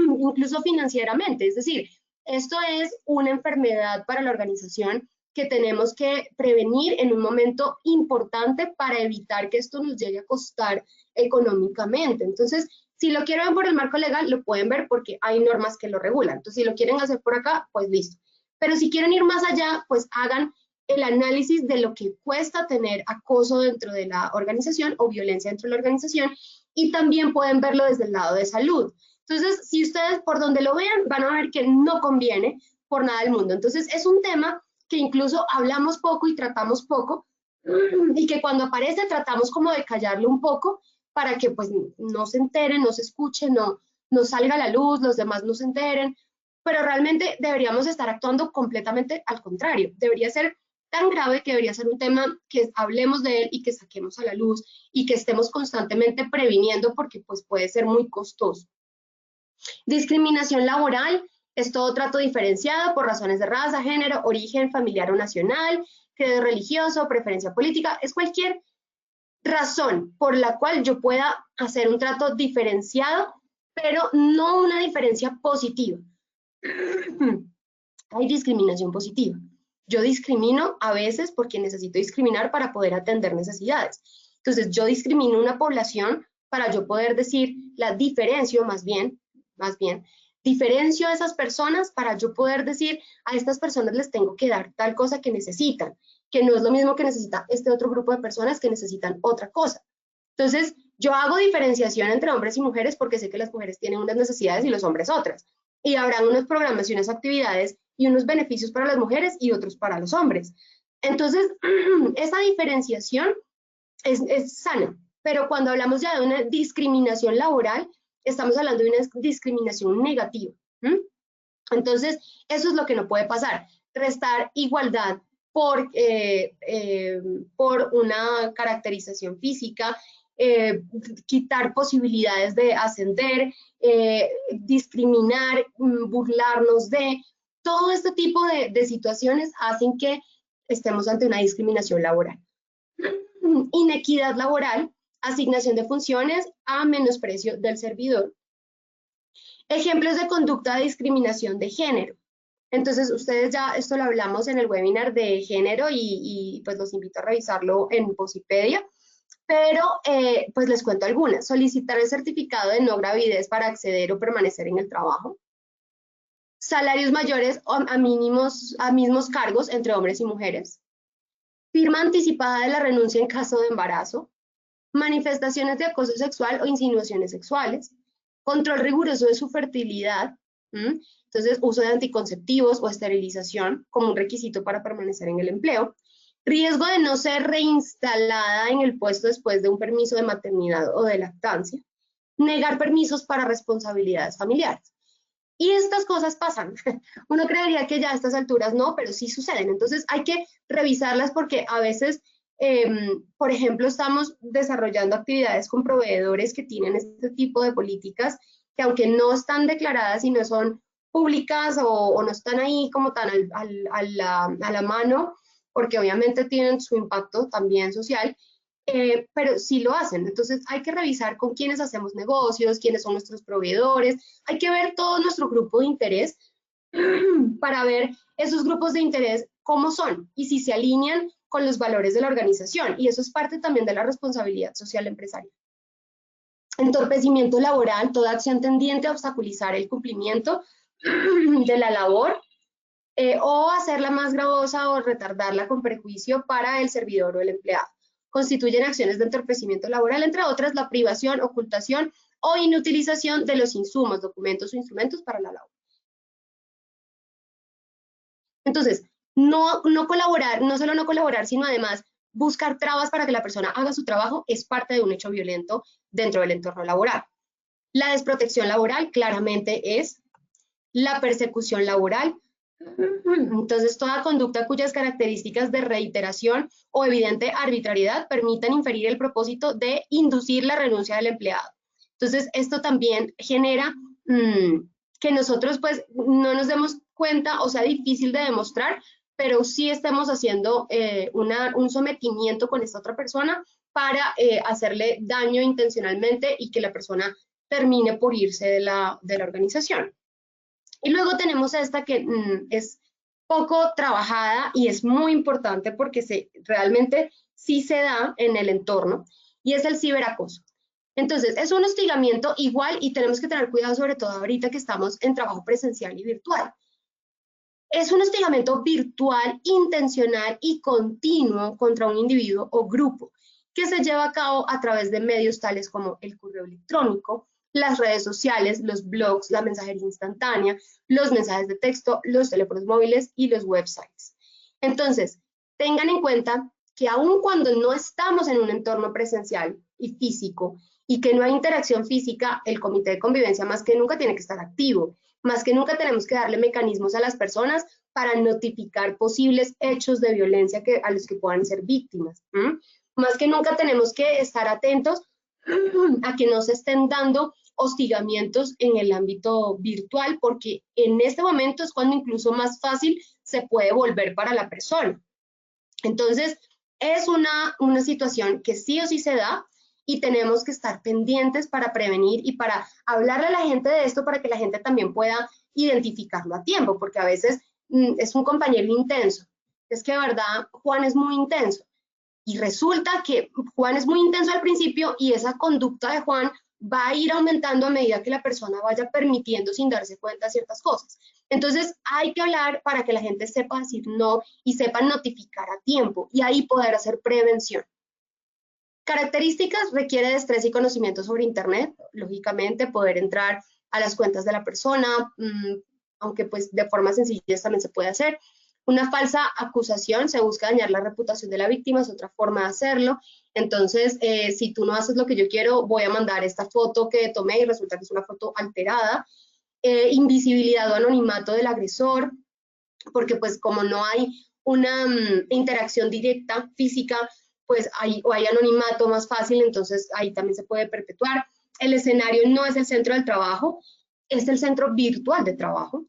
incluso financieramente. Es decir, esto es una enfermedad para la organización que tenemos que prevenir en un momento importante para evitar que esto nos llegue a costar económicamente. Entonces, si lo quieren ver por el marco legal, lo pueden ver porque hay normas que lo regulan. Entonces, si lo quieren hacer por acá, pues listo. Pero si quieren ir más allá, pues hagan el análisis de lo que cuesta tener acoso dentro de la organización o violencia dentro de la organización, y también pueden verlo desde el lado de salud. Entonces, si ustedes por donde lo vean, van a ver que no conviene por nada del mundo. Entonces, es un tema que incluso hablamos poco y tratamos poco, y que cuando aparece tratamos como de callarlo un poco para que pues no se enteren, no se escuchen, no salga a la luz, los demás no se enteren, pero realmente deberíamos estar actuando completamente al contrario. Debería ser tan grave que debería ser un tema que hablemos de él y que saquemos a la luz y que estemos constantemente previniendo porque pues puede ser muy costoso. Discriminación laboral es todo trato diferenciado por razones de raza, género, origen familiar o nacional, credo religioso, preferencia política, es cualquier razón por la cual yo pueda hacer un trato diferenciado, pero no una diferencia positiva. Hay discriminación positiva. Yo discrimino a veces porque necesito discriminar para poder atender necesidades. Entonces, yo discrimino una población para yo poder decir la diferencio, más bien, diferencio a esas personas para yo poder decir a estas personas les tengo que dar tal cosa que necesitan, que no es lo mismo que necesita este otro grupo de personas que necesitan otra cosa. Entonces, yo hago diferenciación entre hombres y mujeres porque sé que las mujeres tienen unas necesidades y los hombres otras. Y habrán unos programas y unas actividades y unos beneficios para las mujeres y otros para los hombres. Entonces, esa diferenciación es sana, pero cuando hablamos ya de una discriminación laboral, estamos hablando de una discriminación negativa. Entonces, eso es lo que no puede pasar. Restar igualdad por una caracterización física, quitar posibilidades de ascender, discriminar, burlarnos de, todo este tipo de situaciones hacen que estemos ante una discriminación laboral. Inequidad laboral, asignación de funciones a menosprecio del servidor. Ejemplos de conducta de discriminación de género. Entonces, ustedes ya, esto lo hablamos en el webinar de género y pues los invito a revisarlo en Posipedia, pero pues les cuento algunas. Solicitar el certificado de no gravidez para acceder o permanecer en el trabajo. Salarios mayores a mismos cargos entre hombres y mujeres. Firma anticipada de la renuncia en caso de embarazo. Manifestaciones de acoso sexual o insinuaciones sexuales. Control riguroso de su fertilidad. Entonces, uso de anticonceptivos o esterilización como un requisito para permanecer en el empleo. Riesgo de no ser reinstalada en el puesto después de un permiso de maternidad o de lactancia. Negar permisos para responsabilidades familiares. Y estas cosas pasan. Uno creería que ya a estas alturas no, pero sí suceden. Entonces hay que revisarlas porque a veces, por ejemplo, estamos desarrollando actividades con proveedores que tienen este tipo de políticas que aunque no están declaradas y no son públicas o no están ahí como tan a la mano, porque obviamente tienen su impacto también social, pero sí lo hacen. Entonces hay que revisar con quiénes hacemos negocios, quiénes son nuestros proveedores, hay que ver todo nuestro grupo de interés para ver esos grupos de interés cómo son y si se alinean con los valores de la organización, y eso es parte también de la responsabilidad social empresarial. Entorpecimiento laboral, toda acción tendiente a obstaculizar el cumplimiento de la labor o hacerla más gravosa o retardarla con perjuicio para el servidor o el empleado. Constituyen acciones de entorpecimiento laboral, entre otras la privación, ocultación, o inutilización de los insumos, documentos o instrumentos para la labor. Entonces, no colaborar, no solo no colaborar, sino además buscar trabas para que la persona haga su trabajo es parte de un hecho violento dentro del entorno laboral. La desprotección laboral claramente es la persecución laboral. Entonces, toda conducta cuyas características de reiteración o evidente arbitrariedad permitan inferir el propósito de inducir la renuncia del empleado. Entonces, esto también genera que nosotros pues no nos demos cuenta o sea difícil de demostrar, pero sí estamos haciendo un sometimiento con esta otra persona para hacerle daño intencionalmente y que la persona termine por irse de la organización. Y luego tenemos esta que es poco trabajada y es muy importante porque realmente sí se da en el entorno, y es el ciberacoso. Entonces, es un hostigamiento igual y tenemos que tener cuidado, sobre todo ahorita que estamos en trabajo presencial y virtual. Es un hostigamiento virtual, intencional y continuo contra un individuo o grupo que se lleva a cabo a través de medios tales como el correo electrónico, las redes sociales, los blogs, la mensajería instantánea, los mensajes de texto, los teléfonos móviles y los websites. Entonces, tengan en cuenta que aun cuando no estamos en un entorno presencial y físico y que no hay interacción física, el comité de convivencia más que nunca tiene que estar activo. Más que nunca tenemos que darle mecanismos a las personas para notificar posibles hechos de violencia a los que puedan ser víctimas. Más que nunca tenemos que estar atentos a que no se estén dando hostigamientos en el ámbito virtual, porque en este momento es cuando incluso más fácil se puede volver para la persona. Entonces, es una situación que sí o sí se da, y tenemos que estar pendientes para prevenir y para hablarle a la gente de esto para que la gente también pueda identificarlo a tiempo, porque a veces es un compañero intenso. Es que de verdad Juan es muy intenso y resulta que Juan es muy intenso al principio y esa conducta de Juan va a ir aumentando a medida que la persona vaya permitiendo sin darse cuenta ciertas cosas. Entonces hay que hablar para que la gente sepa decir no y sepa notificar a tiempo y ahí poder hacer prevención. Características: requiere destreza y conocimiento sobre Internet, lógicamente poder entrar a las cuentas de la persona, aunque pues de forma sencilla también se puede hacer. Una falsa acusación: se busca dañar la reputación de la víctima, es otra forma de hacerlo. Entonces, si tú no haces lo que yo quiero, voy a mandar esta foto que tomé y resulta que es una foto alterada. Invisibilidad o anonimato del agresor, porque pues como no hay una interacción directa, física, pues hay anonimato más fácil, entonces ahí también se puede perpetuar. El escenario no es el centro del trabajo, es el centro virtual de trabajo.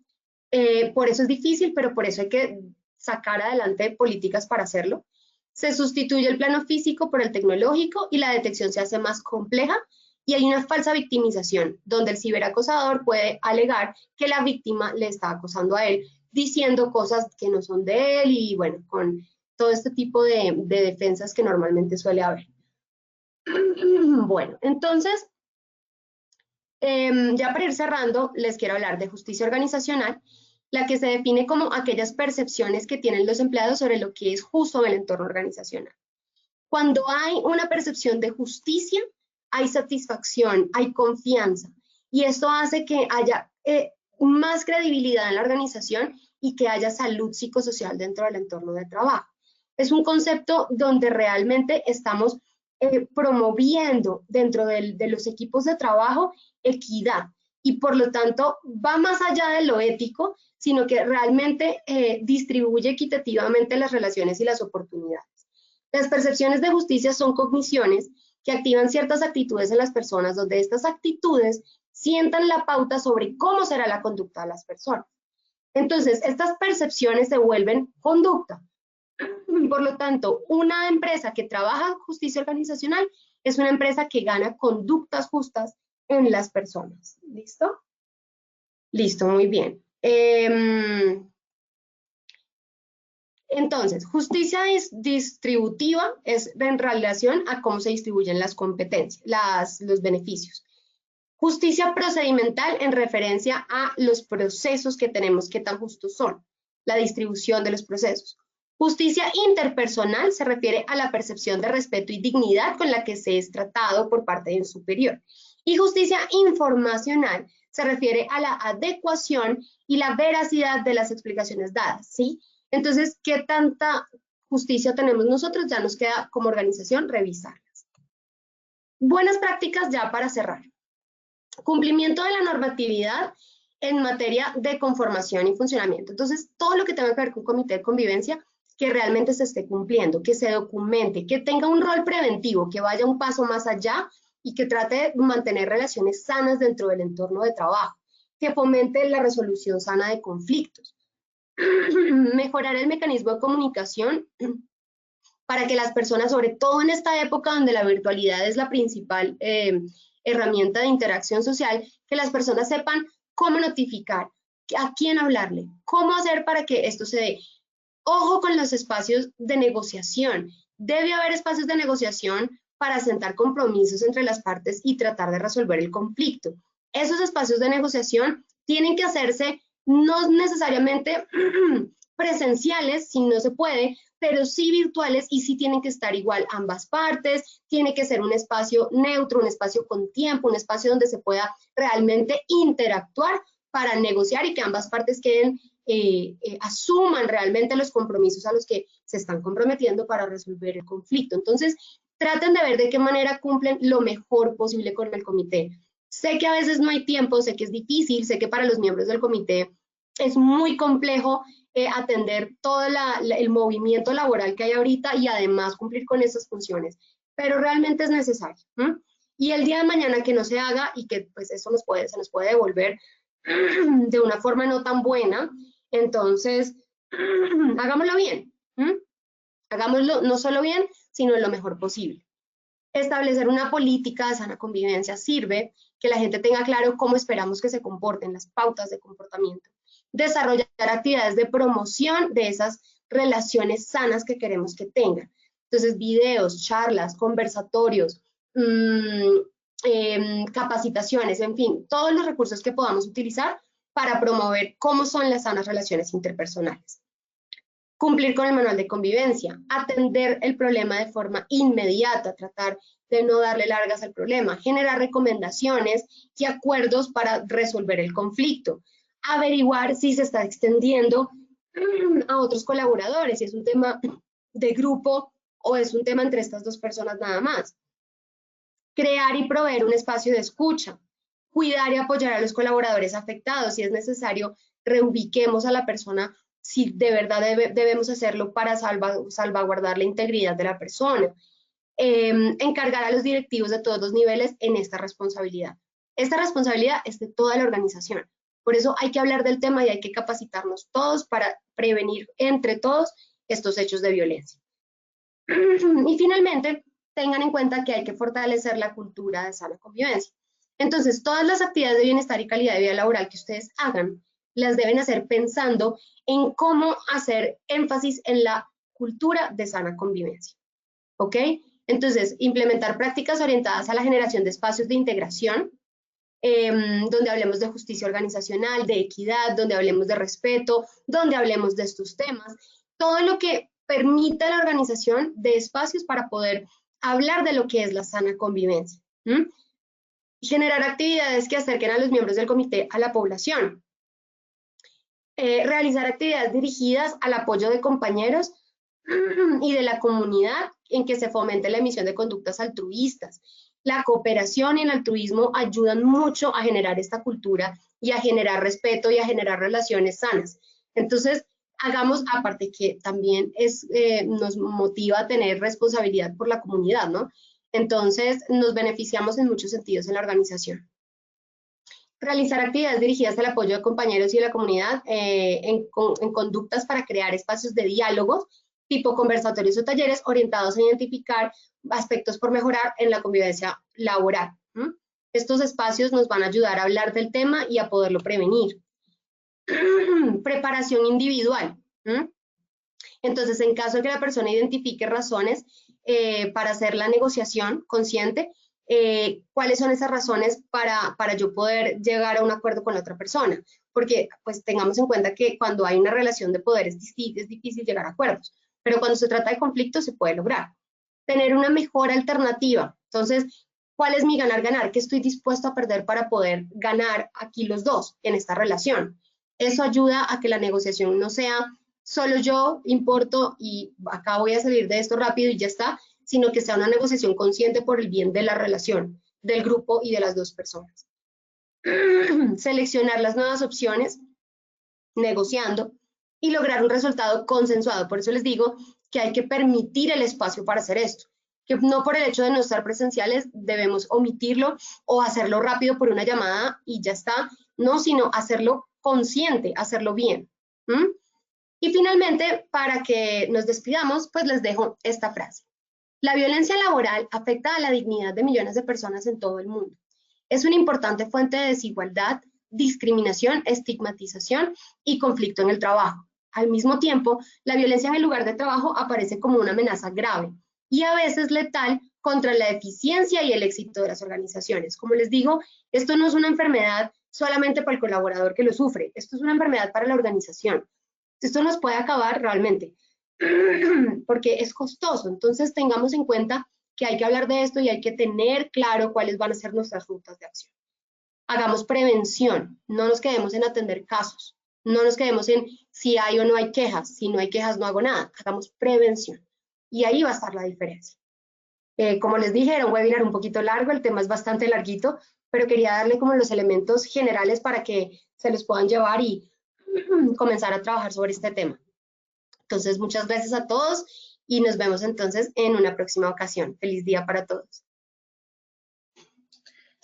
Por eso es difícil, pero por eso hay que sacar adelante políticas para hacerlo. Se sustituye el plano físico por el tecnológico y la detección se hace más compleja, y hay una falsa victimización, donde el ciberacosador puede alegar que la víctima le está acosando a él, diciendo cosas que no son de él y bueno, con todo este tipo de defensas que normalmente suele haber. Bueno, entonces, ya para ir cerrando, les quiero hablar de justicia organizacional, la que se define como aquellas percepciones que tienen los empleados sobre lo que es justo en el entorno organizacional. Cuando hay una percepción de justicia, hay satisfacción, hay confianza, y esto hace que haya más credibilidad en la organización y que haya salud psicosocial dentro del entorno de trabajo. Es un concepto donde realmente estamos promoviendo dentro de los equipos de trabajo equidad, y por lo tanto va más allá de lo ético, sino que realmente distribuye equitativamente las relaciones y las oportunidades. Las percepciones de justicia son cogniciones que activan ciertas actitudes en las personas, donde estas actitudes sientan la pauta sobre cómo será la conducta de las personas. Entonces, estas percepciones se vuelven conducta. Por lo tanto, una empresa que trabaja justicia organizacional es una empresa que gana conductas justas en las personas. ¿Listo? Listo, muy bien. Entonces, justicia distributiva es en relación a cómo se distribuyen las competencias, los beneficios. Justicia procedimental en referencia a los procesos que tenemos, qué tan justos son, la distribución de los procesos. Justicia interpersonal se refiere a la percepción de respeto y dignidad con la que se es tratado por parte de un superior. Y justicia informacional se refiere a la adecuación y la veracidad de las explicaciones dadas, ¿sí? Entonces, ¿qué tanta justicia tenemos nosotros? Ya nos queda como organización revisarlas. Buenas prácticas ya para cerrar. Cumplimiento de la normatividad en materia de conformación y funcionamiento. Entonces, todo lo que tenga que ver con comité de convivencia, que realmente se esté cumpliendo, que se documente, que tenga un rol preventivo, que vaya un paso más allá y que trate de mantener relaciones sanas dentro del entorno de trabajo, que fomente la resolución sana de conflictos. Mejorar el mecanismo de comunicación para que las personas, sobre todo en esta época donde la virtualidad es la principal herramienta de interacción social, que las personas sepan cómo notificar, a quién hablarle, cómo hacer para que esto se dé. Ojo con los espacios de negociación. Debe haber espacios de negociación para sentar compromisos entre las partes y tratar de resolver el conflicto. Esos espacios de negociación tienen que hacerse no necesariamente presenciales, si no se puede, pero sí virtuales y sí tienen que estar igual ambas partes, tiene que ser un espacio neutro, un espacio con tiempo, un espacio donde se pueda realmente interactuar para negociar y que ambas partes queden, asuman realmente los compromisos a los que se están comprometiendo para resolver el conflicto. Entonces, traten de ver de qué manera cumplen lo mejor posible con el comité. Sé que a veces no hay tiempo, sé que es difícil, sé que para los miembros del comité es muy complejo atender todo el movimiento laboral que hay ahorita y además cumplir con esas funciones, pero realmente es necesario. Y el día de mañana que no se haga y que pues eso se nos puede devolver de una forma no tan buena, entonces hagámoslo bien. Hagámoslo no solo bien, sino lo mejor posible. Establecer una política de sana convivencia sirve que la gente tenga claro cómo esperamos que se comporten, las pautas de comportamiento. Desarrollar actividades de promoción de esas relaciones sanas que queremos que tengan. Entonces, videos, charlas, conversatorios, capacitaciones, en fin, todos los recursos que podamos utilizar para promover cómo son las sanas relaciones interpersonales. Cumplir con el manual de convivencia, atender el problema de forma inmediata, tratar de no darle largas al problema, generar recomendaciones y acuerdos para resolver el conflicto, averiguar si se está extendiendo a otros colaboradores, si es un tema de grupo o es un tema entre estas dos personas nada más. Crear y proveer un espacio de escucha, cuidar y apoyar a los colaboradores afectados, si es necesario, reubiquemos a la persona si de verdad debemos hacerlo para salvaguardar la integridad de la persona. Encargar a los directivos de todos los niveles en esta responsabilidad. Esta responsabilidad es de toda la organización. Por eso hay que hablar del tema y hay que capacitarnos todos para prevenir entre todos estos hechos de violencia. Y finalmente, tengan en cuenta que hay que fortalecer la cultura de sana convivencia. Entonces, todas las actividades de bienestar y calidad de vida laboral que ustedes hagan, las deben hacer pensando en cómo hacer énfasis en la cultura de sana convivencia. ¿Ok? Entonces, implementar prácticas orientadas a la generación de espacios de integración, donde hablemos de justicia organizacional, de equidad, donde hablemos de respeto, donde hablemos de estos temas, todo lo que permita a la organización de espacios para poder hablar de lo que es la sana convivencia. Generar actividades que acerquen a los miembros del comité a la población. Realizar actividades dirigidas al apoyo de compañeros y de la comunidad en que se fomente la emisión de conductas altruistas. La cooperación y el altruismo ayudan mucho a generar esta cultura y a generar respeto y a generar relaciones sanas. Entonces, hagamos, aparte que también nos motiva a tener responsabilidad por la comunidad, ¿no? Entonces, nos beneficiamos en muchos sentidos en la organización. Realizar actividades dirigidas al apoyo de compañeros y de la comunidad en conductas para crear espacios de diálogos, tipo conversatorios o talleres orientados a identificar aspectos por mejorar en la convivencia laboral. Estos espacios nos van a ayudar a hablar del tema y a poderlo prevenir. Preparación individual. Entonces, en caso de que la persona identifique razones para hacer la negociación consciente, cuáles son esas razones para yo poder llegar a un acuerdo con la otra persona, porque pues tengamos en cuenta que cuando hay una relación de poder es difícil llegar a acuerdos, pero cuando se trata de conflictos se puede lograr. Tener una mejor alternativa, entonces ¿Cuál es mi ganar-ganar? ¿Qué estoy dispuesto a perder para poder ganar aquí los dos en esta relación? Eso ayuda a que la negociación no sea solo yo importo y acá voy a salir de esto rápido y ya está, sino que sea una negociación consciente por el bien de la relación, del grupo y de las dos personas. Seleccionar las nuevas opciones, negociando y lograr un resultado consensuado. Por eso les digo que hay que permitir el espacio para hacer esto, que no por el hecho de no estar presenciales debemos omitirlo o hacerlo rápido por una llamada y ya está, no, sino hacerlo consciente, hacerlo bien. Y finalmente, para que nos despidamos, pues les dejo esta frase. La violencia laboral afecta a la dignidad de millones de personas en todo el mundo. Es una importante fuente de desigualdad, discriminación, estigmatización y conflicto en el trabajo. Al mismo tiempo, la violencia en el lugar de trabajo aparece como una amenaza grave y a veces letal contra la eficiencia y el éxito de las organizaciones. Como les digo, esto no es una enfermedad solamente para el colaborador que lo sufre, esto es una enfermedad para la organización. Esto nos puede acabar realmente, porque es costoso. Entonces tengamos en cuenta que hay que hablar de esto y hay que tener claro cuáles van a ser nuestras rutas de acción. Hagamos prevención, no nos quedemos en atender casos, no nos quedemos en si hay o no hay quejas, si no hay quejas no hago nada, hagamos prevención y ahí va a estar la diferencia. Como les dije, era un webinar un poquito largo, el tema es bastante larguito, pero quería darle como los elementos generales para que se los puedan llevar y comenzar a trabajar sobre este tema. Entonces, muchas gracias a todos y nos vemos entonces en una próxima ocasión. Feliz día para todos.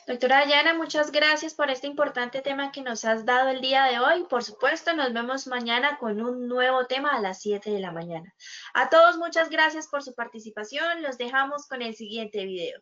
Doctora Dayana, muchas gracias por este importante tema que nos has dado el día de hoy. Por supuesto, nos vemos mañana con un nuevo tema a las 7 de la mañana. A todos, muchas gracias por su participación. Los dejamos con el siguiente video.